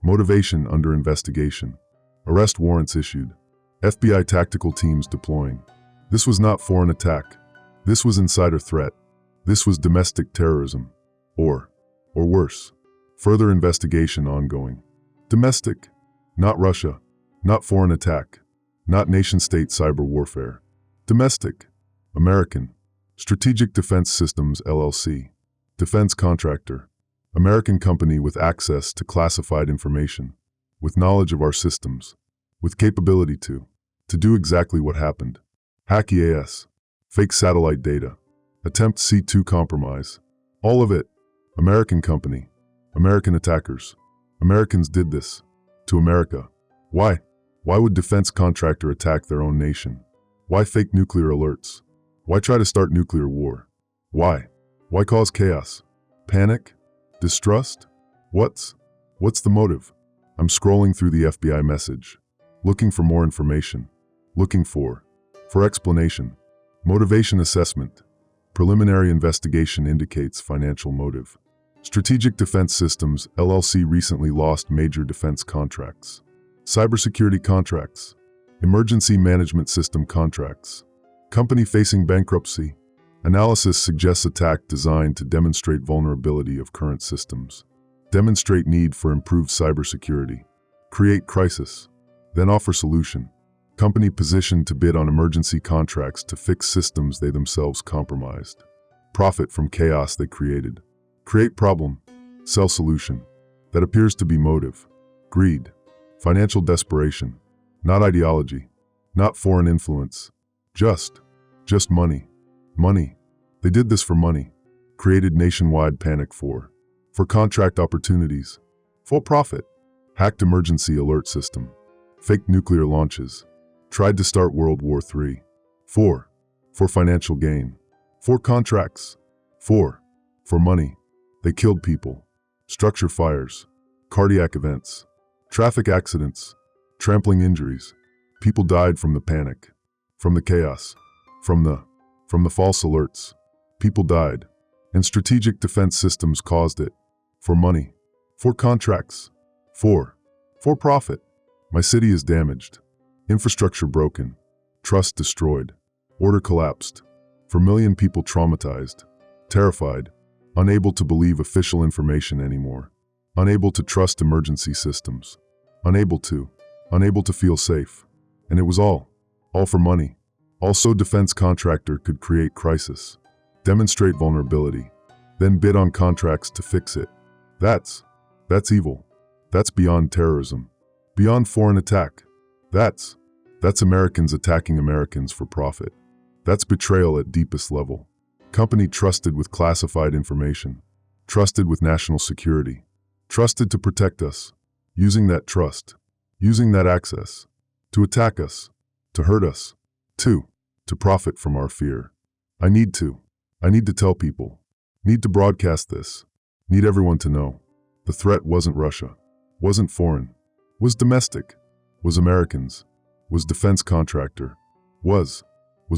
Motivation under investigation. Arrest warrants issued. FBI tactical teams deploying. This was not foreign attack. This was insider threat. This was domestic terrorism. Or worse. Further investigation ongoing. Domestic. Not Russia. Not foreign attack. Not nation-state cyber warfare. Domestic. American. Strategic Defense Systems LLC. Defense contractor. American company with access to classified information. With knowledge of our systems. With capability to do exactly what happened. Hack EAS. Fake satellite data. Attempt C2 compromise. All of it. American company. American attackers. Americans did this. To America. Why? Why would defense contractor attack their own nation? Why fake nuclear alerts? Why try to start nuclear war? Why? Why cause chaos? Panic? Distrust? What's the motive? I'm scrolling through the FBI message. Looking for more information. Looking for explanation. Motivation assessment. Preliminary investigation indicates financial motive. Strategic Defense Systems LLC recently lost major defense contracts. Cybersecurity contracts. Emergency management system contracts. Company facing bankruptcy. Analysis suggests attack designed to demonstrate vulnerability of current systems, demonstrate need for improved cybersecurity, create crisis, then offer solution. Company positioned to bid on emergency contracts to fix systems they themselves compromised. Profit from chaos they created. Create problem, sell solution. That appears to be motive. Greed, financial desperation, not ideology, not foreign influence, just money. Money. They did this for money. Created nationwide panic for contract opportunities, for profit. Hacked emergency alert system. Faked nuclear launches. Tried to start World War III. For financial gain. For contracts. For money. They killed people. Structure fires. Cardiac events. Traffic accidents. Trampling injuries. People died from the panic. From the chaos. From the false alerts. People died. And strategic defense systems caused it. For money. For contracts. For profit. My city is damaged. Infrastructure broken. Trust destroyed. Order collapsed. For million people traumatized. Terrified. Unable to believe official information anymore. Unable to trust emergency systems. Unable to feel safe. And it was all for money. Also, defense contractor could create crisis, demonstrate vulnerability, then bid on contracts to fix it. That's evil. That's beyond terrorism, beyond foreign attack. That's Americans attacking Americans for profit. That's betrayal at deepest level. Company trusted with classified information, trusted with national security, trusted to protect us, using that trust, using that access, to attack us, to hurt us, to profit from our fear. I need to tell people, need to broadcast this, need everyone to know. The threat wasn't Russia, wasn't foreign, was domestic, was Americans, was defense contractor, was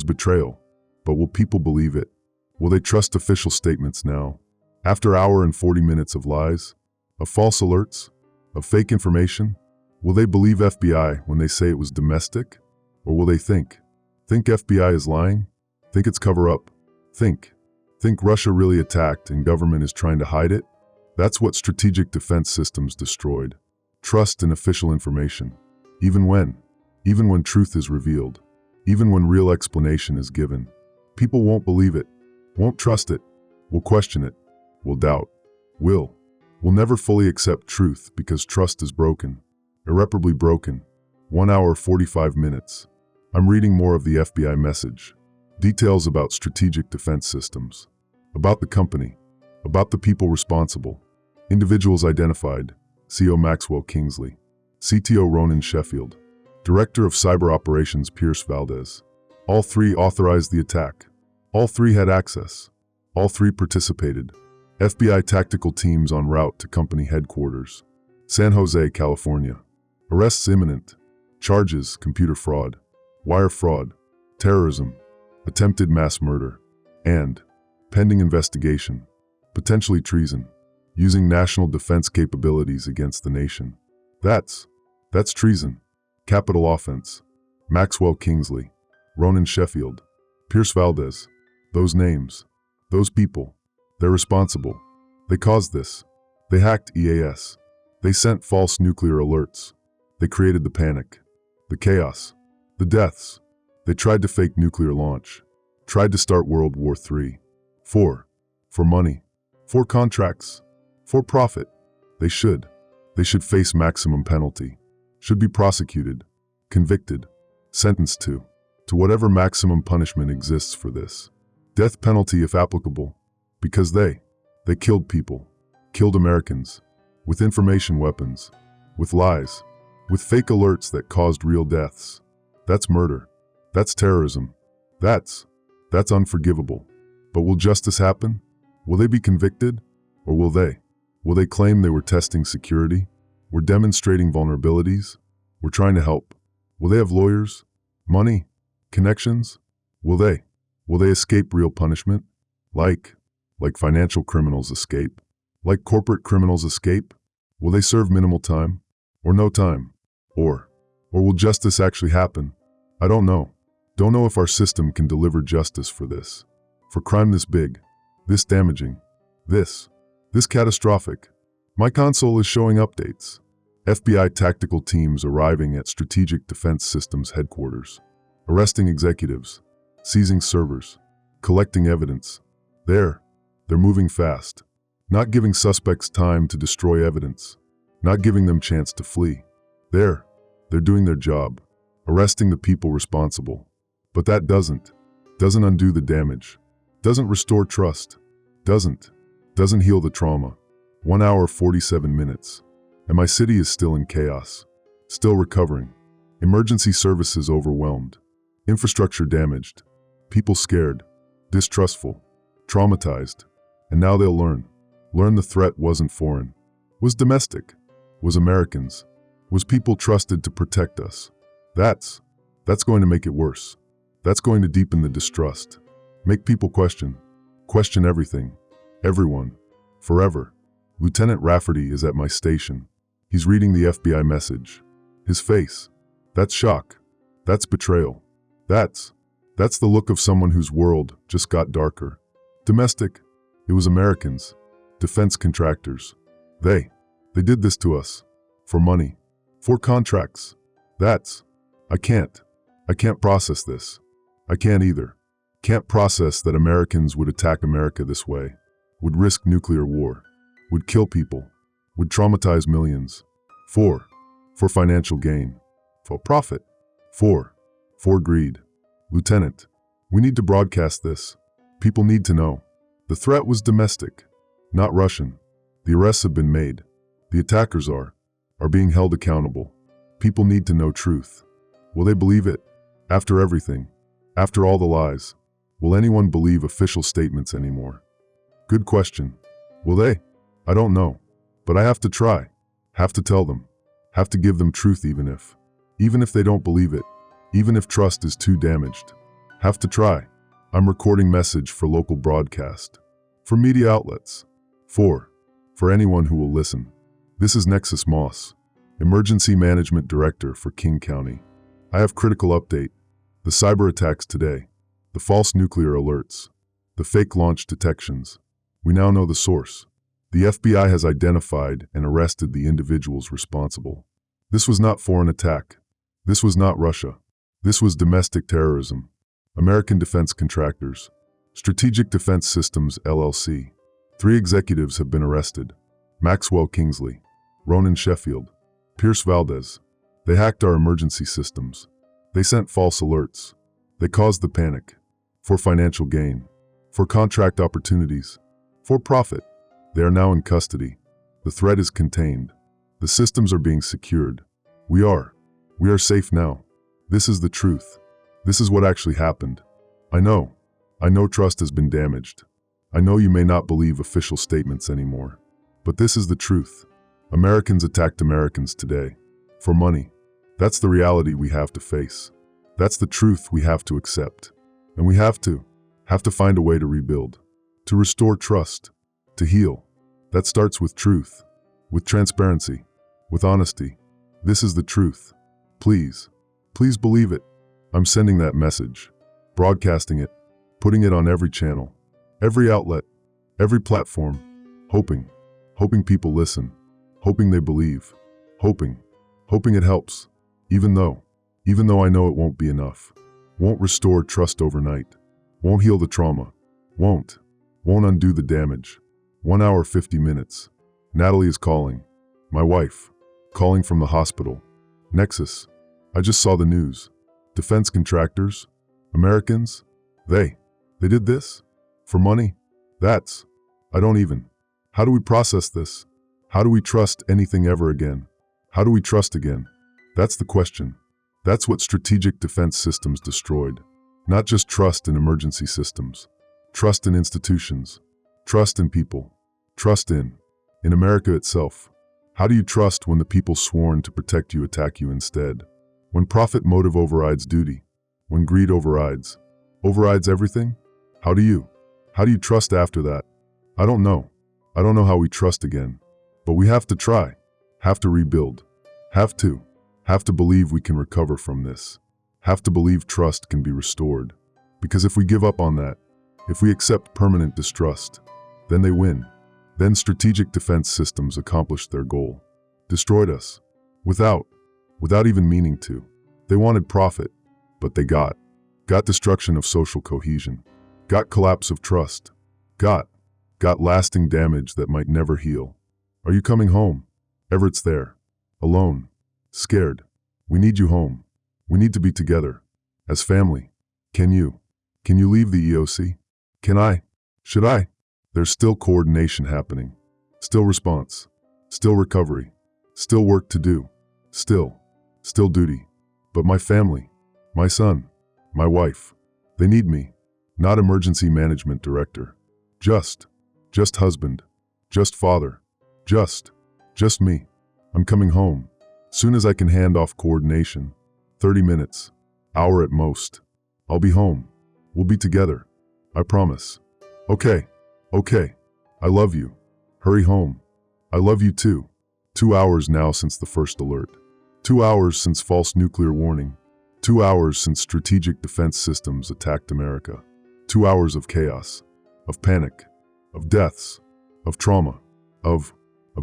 betrayal. But will people believe it? Will they trust official statements now? After an hour and 40 minutes of lies, of false alerts, of fake information? Will they believe FBI when they say it was domestic? Or will they think FBI is lying? Think it's cover-up? Think Russia really attacked and government is trying to hide it? That's what strategic defense systems destroyed. Trust in official information. Even when truth is revealed, even when real explanation is given, people won't believe it, won't trust it, will question it, will doubt, will never fully accept truth because trust is broken, irreparably broken. 1 hour 45 minutes. I'm reading more of the FBI message. Details about strategic defense systems. About the company. About the people responsible. Individuals identified. CO Maxwell Kingsley. CTO Ronan Sheffield. Director of Cyber Operations Pierce Valdez. All three authorized the attack. All three had access. All three participated. FBI tactical teams en route to company headquarters. San Jose, California. Arrests imminent. Charges: computer fraud, wire fraud, terrorism, attempted mass murder, and pending investigation, potentially treason, using national defense capabilities against the nation. That's treason. Capital offense. Maxwell Kingsley, Ronan Sheffield, Pierce Valdez. Those names, those people, they're responsible. They caused this. They hacked EAS. They sent false nuclear alerts. They created the panic, the chaos, the deaths. They tried to fake nuclear launch, tried to start World War III. For money, for contracts, for profit. They should face maximum penalty, should be prosecuted, convicted, sentenced to whatever maximum punishment exists for this. Death penalty if applicable, because they killed people, killed Americans, with information weapons, with lies, with fake alerts that caused real deaths. That's murder. That's terrorism. That's unforgivable. But will justice happen? Will they be convicted? Or will they claim they were testing security? Were demonstrating vulnerabilities? Were trying to help? Will they have lawyers? Money? Connections? Will they escape real punishment? Like financial criminals escape? Like corporate criminals escape? Will they serve minimal time? Or no time? Or will justice actually happen? I don't know. Don't know if our system can deliver justice for this. For crime this big, this damaging, this catastrophic. My console is showing updates. FBI tactical teams arriving at Strategic Defense Systems headquarters. Arresting executives. Seizing servers. Collecting evidence. They're moving fast. Not giving suspects time to destroy evidence. Not giving them chance to flee. They're doing their job. Arresting the people responsible. But that doesn't undo the damage. Doesn't restore trust. Doesn't heal the trauma. 1 hour 47 minutes. And my city is still in chaos. Still recovering. Emergency services overwhelmed. Infrastructure damaged. People scared. Distrustful. Traumatized. And now they'll learn. Learn the threat wasn't foreign. Was domestic. Was Americans. Was people trusted to protect us. That's going to make it worse. That's going to deepen the distrust. Make people question. Question everything. Everyone. Forever. Lieutenant Rafferty is at my station. He's reading the FBI message. His face. That's shock. That's betrayal. That's the look of someone whose world just got darker. Domestic. It was Americans. Defense contractors. They did this to us. For money. For contracts. I can't process this. I can't either. Can't process that Americans would attack America this way. Would risk nuclear war. Would kill people. Would traumatize millions. For financial gain. For profit. For greed. Lieutenant, we need to broadcast this. People need to know. The threat was domestic, not Russian. The arrests have been made. The attackers are being held accountable. People need to know truth. Will they believe it? After everything, after all the lies, will anyone believe official statements anymore? Good question. Will they? I don't know. But I have to try. Have to tell them. Have to give them truth even if they don't believe it. Even if trust is too damaged. Have to try. I'm recording message for local broadcast. For media outlets. For anyone who will listen. This is Nexus Moss, Emergency Management Director for King County. I have critical update. The cyber attacks today. The false nuclear alerts. The fake launch detections. We now know the source. The FBI has identified and arrested the individuals responsible. This was not foreign attack. This was not Russia. This was domestic terrorism. American defense contractors. Strategic Defense Systems, LLC. 3 executives have been arrested. Maxwell Kingsley. Ronan Sheffield. Pierce Valdez. They hacked our emergency systems. They sent false alerts. They caused the panic. For financial gain. For contract opportunities. For profit. They are now in custody. The threat is contained. The systems are being secured. We are safe now. This is the truth. This is what actually happened. I know trust has been damaged. I know you may not believe official statements anymore. But this is the truth. Americans attacked Americans today. For money. That's the reality we have to face. That's the truth we have to accept. And we have to find a way to rebuild. To restore trust. To heal. That starts with truth. With transparency. With honesty. This is the truth. Please believe it. I'm sending that message. Broadcasting it. Putting it on every channel. Every outlet. Every platform. Hoping people listen. Hoping they believe. Hoping it helps. Even though I know it won't be enough. Won't restore trust overnight. Won't heal the trauma. Won't undo the damage. 1 hour 50 minutes. Natalie is calling. My wife. Calling from the hospital. Nexus. I just saw the news. Defense contractors. Americans. They did this? For money? I don't even. How do we process this? How do we trust anything ever again? How do we trust again? That's the question. That's what Strategic Defense Systems destroyed. Not just trust in emergency systems. Trust in institutions. Trust in people. Trust in America itself. How do you trust when the people sworn to protect you attack you instead? When profit motive overrides duty? When greed overrides everything? How do you trust after that? I don't know. I don't know how we trust again. But we have to try. Have to rebuild. Have to believe we can recover from this. have to believe trust can be restored. Because if we give up on that, if we accept permanent distrust, then they win. Then strategic defense systems accomplished their goal. Destroyed us. Without even meaning to. They wanted profit, but they got destruction of social cohesion. Got collapse of trust. Got lasting damage that might never heal. Are you coming home? Everett's there. Alone. Scared. We need you home. We need to be together. As family. Can you leave the EOC? Can I? Should I? There's still coordination happening. Still response. Still recovery. Still work to do. Still duty. But my family, my son, my wife, they need me. Not emergency management director. Just husband. Just father. Just me. I'm coming home. Soon as I can hand off coordination. 30 minutes. Hour at most. I'll be home. We'll be together. I promise. Okay. I love you. Hurry home. I love you too. 2 hours now since the first alert. 2 hours since false nuclear warning. 2 hours since strategic defense systems attacked America. 2 hours of chaos, of panic, of deaths, of trauma, of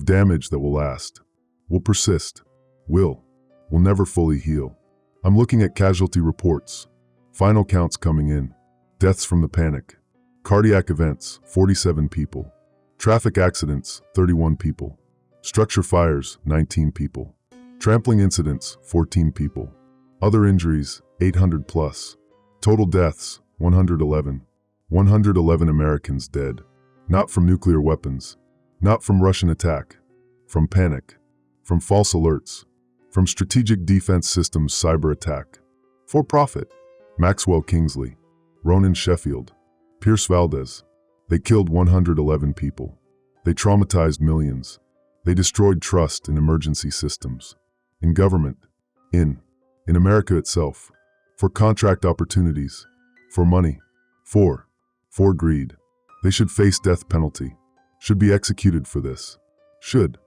damage that will last, will persist, will never fully heal. I'm looking at casualty reports, final counts coming in, deaths from the panic, cardiac events, 47 people, traffic accidents, 31 people, structure fires, 19 people, trampling incidents, 14 people, other injuries, 800 plus, total deaths, 111. 111 Americans dead. Not from nuclear weapons. Not from Russian attack. From panic. From false alerts. From strategic defense systems cyber attack. For profit. Maxwell Kingsley. Ronan Sheffield. Pierce Valdez. They killed 111 people. They traumatized millions. They destroyed trust in emergency systems. In government. In America itself. For contract opportunities. For money. For greed. They should face death penalty. Should be executed for this. Should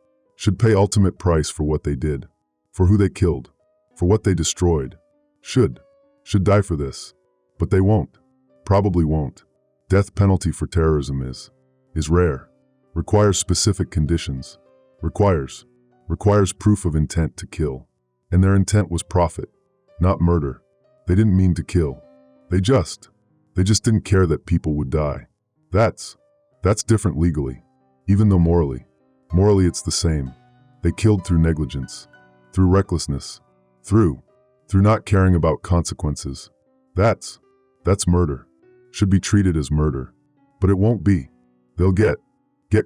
pay ultimate price for what they did. For who they killed. For what they destroyed. Should die for this. But they won't. Probably won't. Death penalty for terrorism is rare. Requires specific conditions. Requires proof of intent to kill. And their intent was profit, not murder. They didn't mean to kill. They just didn't care that people would die. That's different legally, even though morally it's the same. They killed through negligence, through recklessness, through not caring about consequences. That's murder. Should be treated as murder. But it won't be. They'll get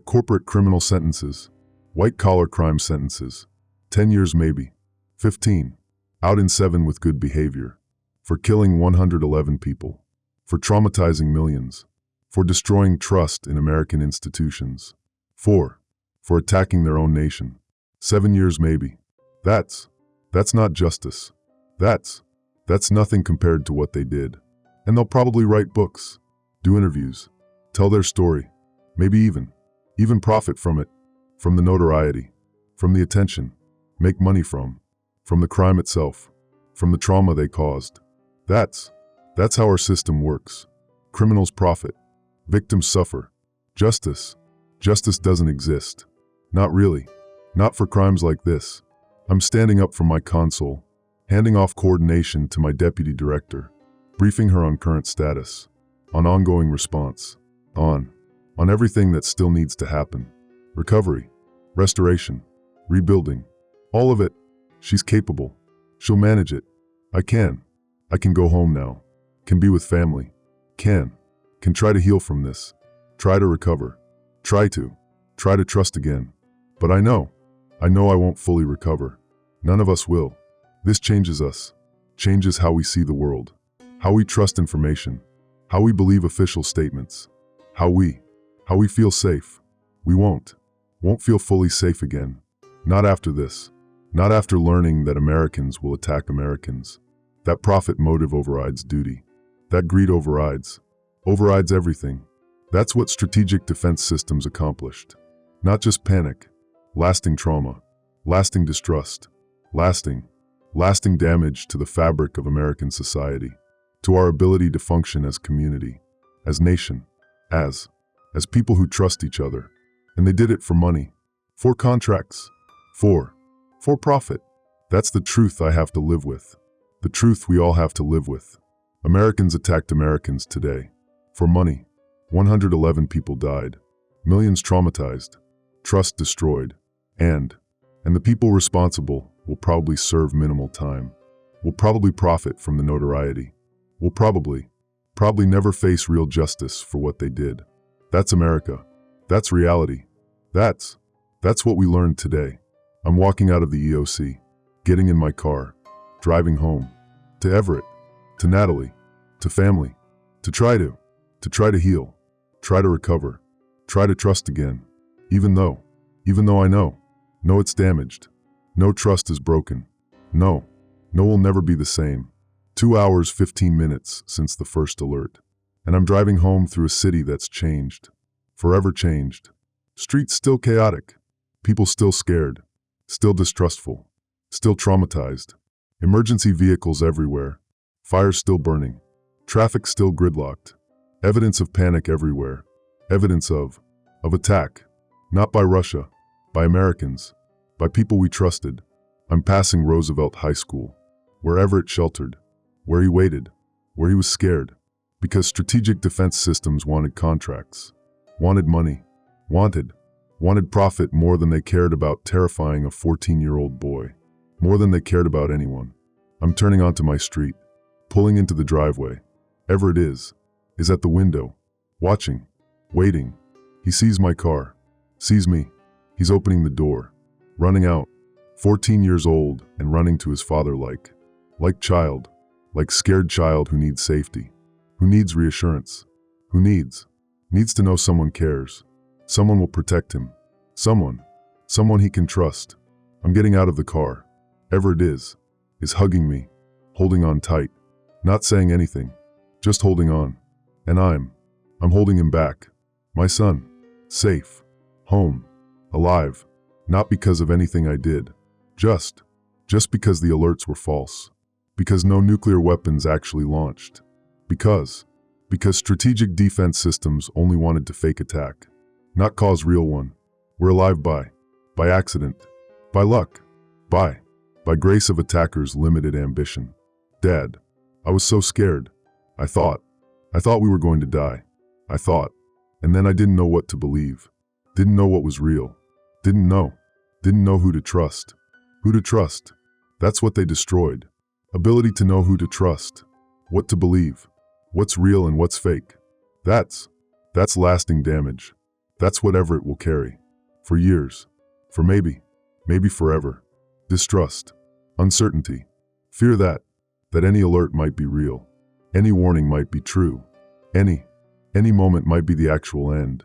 corporate criminal sentences, white-collar crime sentences, 10 years maybe, 15, out in 7 with good behavior, for killing 111 people, for traumatizing millions, for destroying trust in American institutions, for attacking their own nation. 7 years maybe. That's not justice. That's nothing compared to what they did. And they'll probably write books, do interviews, tell their story, maybe even profit from it, from the notoriety, from the attention, make money from the crime itself, from the trauma they caused. That's how our system works. Criminals profit, victims suffer. Justice doesn't exist. Not really. Not for crimes like this. I'm standing up from my console, handing off coordination to my deputy director, briefing her on current status, on ongoing response, on everything that still needs to happen. Recovery, restoration, rebuilding, all of it. She's capable. She'll manage it. I can go home now. Can be with family. Can try to heal from this. Try to recover. Try to trust again. But I know I won't fully recover. None of us will. This changes us. Changes how we see the world. How we trust information. How we believe official statements. How we feel safe. We won't feel fully safe again. Not after this. Not after learning that Americans will attack Americans. That profit motive overrides duty. That greed overrides everything. That's what strategic defense systems accomplished. Not just panic, lasting trauma, lasting distrust, lasting lasting damage to the fabric of American society, to our ability to function as community, as nation, as people who trust each other. And they did it for money, for contracts, for profit. That's the truth I have to live with. The truth we all have to live with. Americans attacked Americans today. For money. 111 people died. Millions traumatized. Trust destroyed. And the people responsible will probably serve minimal time. Will probably profit from the notoriety. Will probably never face real justice for what they did. That's America. That's reality. That's what we learned today. I'm walking out of the EOC, getting in my car, driving home, to Everett, to Natalie, to family, to try to heal, try to recover, try to trust again, even though I know it's damaged. No trust is broken. No will never be the same. 2 hours, 15 minutes since the first alert. And I'm driving home through a city that's changed. Forever changed. Streets still chaotic. People still scared. Still distrustful. Still traumatized. Emergency vehicles everywhere. Fires still burning. Traffic still gridlocked. Evidence of panic everywhere. Evidence of attack. Not by Russia. By Americans. By people we trusted. I'm passing Roosevelt High School. Where Everett sheltered. Where he waited. Where he was scared. Because strategic defense systems wanted contracts. Wanted money. Wanted profit more than they cared about terrifying a 14-year-old boy. More than they cared about anyone. I'm turning onto my street. Pulling into the driveway. Everett is at the window. Watching. Waiting. He sees my car. Sees me. He's opening the door. Running out. 14 years old and running to his father like child. Like scared child who needs safety. Who needs reassurance. Who needs to know someone cares. Someone will protect him. Someone he can trust. I'm getting out of the car. Everett is hugging me, holding on tight, not saying anything, just holding on. And I'm holding him back. My son, safe, home, alive, not because of anything I did, just because the alerts were false, because no nuclear weapons actually launched, because strategic defense systems only wanted to fake attack, not cause real one. We're alive by accident, by luck, by grace of attackers' limited ambition. Dad, I was so scared. I thought we were going to die. I thought, and then I didn't know what to believe. Didn't know what was real. Didn't know who to trust. Who to trust. That's what they destroyed. Ability to know who to trust. What to believe. What's real and what's fake. That's lasting damage. That's what Everett will carry. For years. For maybe forever. Distrust. Uncertainty. Fear that any alert might be real. Any warning might be true. Any moment might be the actual end.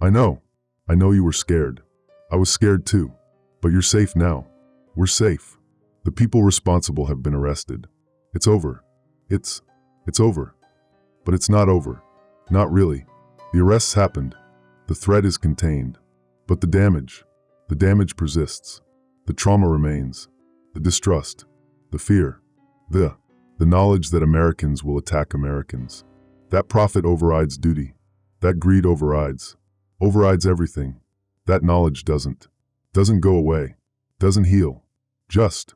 I know you were scared. I was scared too. But you're safe now. We're safe. The people responsible have been arrested. It's over. It's over. But it's not over. Not really. The arrests happened. The threat is contained. But the damage persists. The trauma remains. The distrust. The fear. The knowledge that Americans will attack Americans. That profit overrides duty. That greed overrides everything. That knowledge doesn't go away. Doesn't heal. Just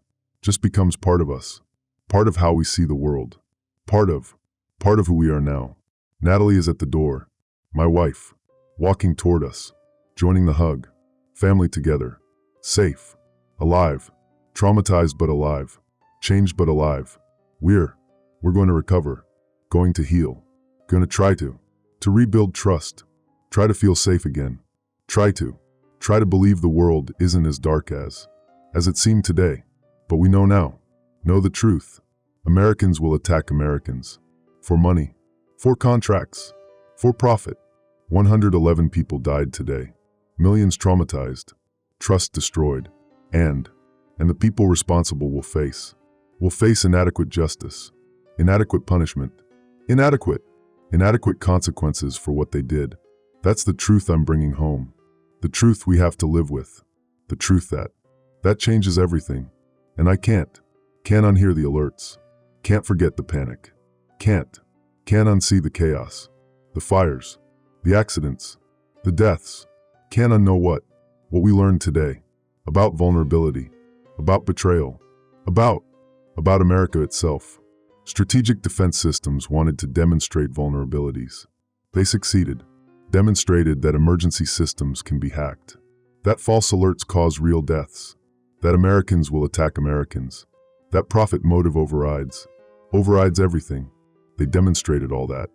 becomes part of us. Part of how we see the world. Part of who we are now. Natalie is at the door. My wife. Walking toward us. Joining the hug. Family together. Safe. Alive. Traumatized but alive. Changed but alive. We're going to recover. Going to heal. Going to try to rebuild trust. Try to feel safe again. Try to believe the world isn't as dark as it seemed today. But we know now. Know the truth. Americans will attack Americans. For money. For contracts. For profit. 111 people died today. Millions traumatized. Trust destroyed. And the people responsible will face inadequate justice. Inadequate punishment. Inadequate consequences for what they did. That's the truth I'm bringing home. The truth we have to live with. The truth that changes everything. And I can't Can't unhear the alerts. Can't forget the panic. Can't unsee the chaos. The fires. The accidents. The deaths. Can't unknow what we learned today. About vulnerability. About betrayal. About America itself. Strategic defense systems wanted to demonstrate vulnerabilities. They succeeded. Demonstrated that emergency systems can be hacked. That false alerts cause real deaths. That Americans will attack Americans. That profit motive overrides everything. They demonstrated all that.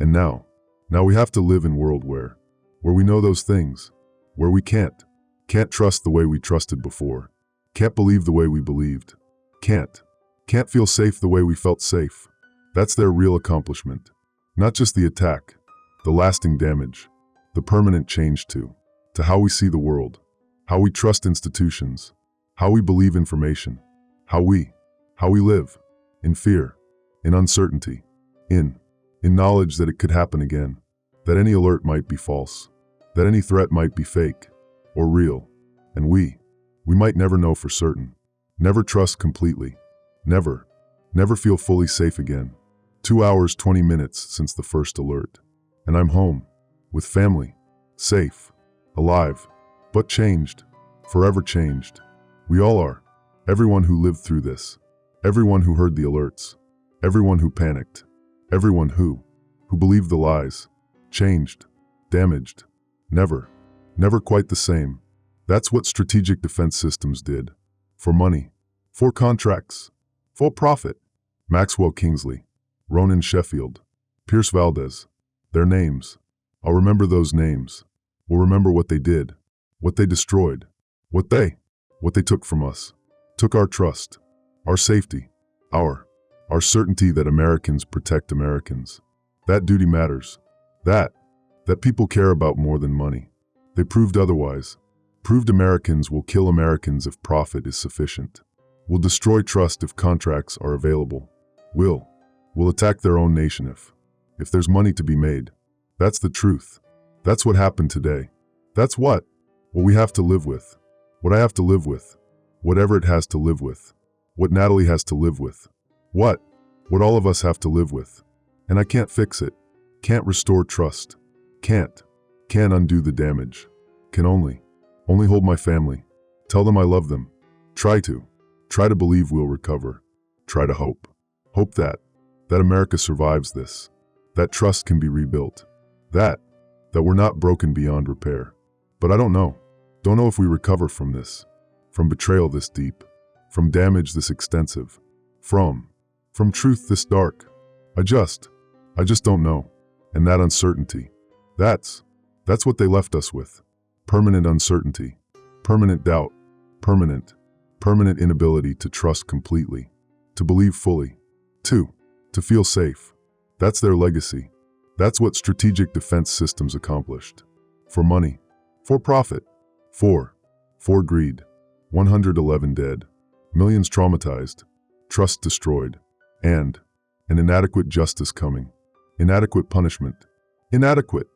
And now we have to live in a world where we know those things. Where we can't trust the way we trusted before. Can't believe the way we believed. Can't feel safe the way we felt safe. That's their real accomplishment. Not just the attack, the lasting damage, the permanent change to how we see the world, how we trust institutions, how we believe information, how we live in fear, in uncertainty, in knowledge that it could happen again, that any alert might be false, that any threat might be fake or real, and we might never know for certain, never trust completely, never feel fully safe again. 2 hours, 20 minutes since the first alert, and I'm home, with family, safe, alive, but changed, forever changed. We all are. Everyone who lived through this, everyone who heard the alerts, everyone who panicked, everyone who believed the lies, changed, damaged, never quite the same. That's what strategic defense systems did. For money, for contracts, for profit. Maxwell Kingsley, Ronan Sheffield, Pierce Valdez, their names. I'll remember those names. We'll remember what they did, what they destroyed, what they took from us, took our trust, our safety, our certainty that Americans protect Americans. That duty matters. That people care about more than money. They proved otherwise. Proved Americans will kill Americans if profit is sufficient. Will destroy trust if contracts are available. Will attack their own nation if there's money to be made. That's the truth. That's what happened today. That's what we have to live with. What I have to live with. What Everett has to live with. What Natalie has to live with. What all of us have to live with. And I can't fix it. Can't restore trust. Can't undo the damage. Can only hold my family. Tell them I love them. Try to believe we'll recover. Try to hope. Hope that America survives this. That trust can be rebuilt. That we're not broken beyond repair. But I don't know. Don't know if we recover from this. From betrayal this deep. From damage this extensive. From truth this dark. I just don't know. And that uncertainty. That's what they left us with. Permanent uncertainty. Permanent doubt. Permanent inability to trust completely. To believe fully. To feel safe. That's their legacy. That's what strategic defense systems accomplished. For money. For profit. For greed. 111 dead. Millions traumatized. Trust destroyed. And an inadequate justice coming. Inadequate punishment. Inadequate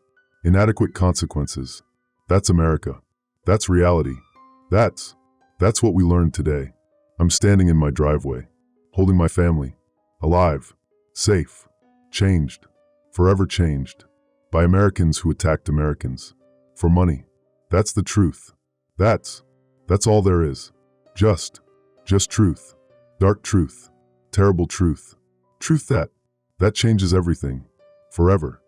consequences. That's America. That's reality. That's what we learned today. I'm standing in my driveway, holding my family, alive, safe, changed, forever changed, by Americans who attacked Americans. For money. That's the truth. That's all there is. Just truth. Dark truth. Terrible truth. Truth that changes everything. Forever.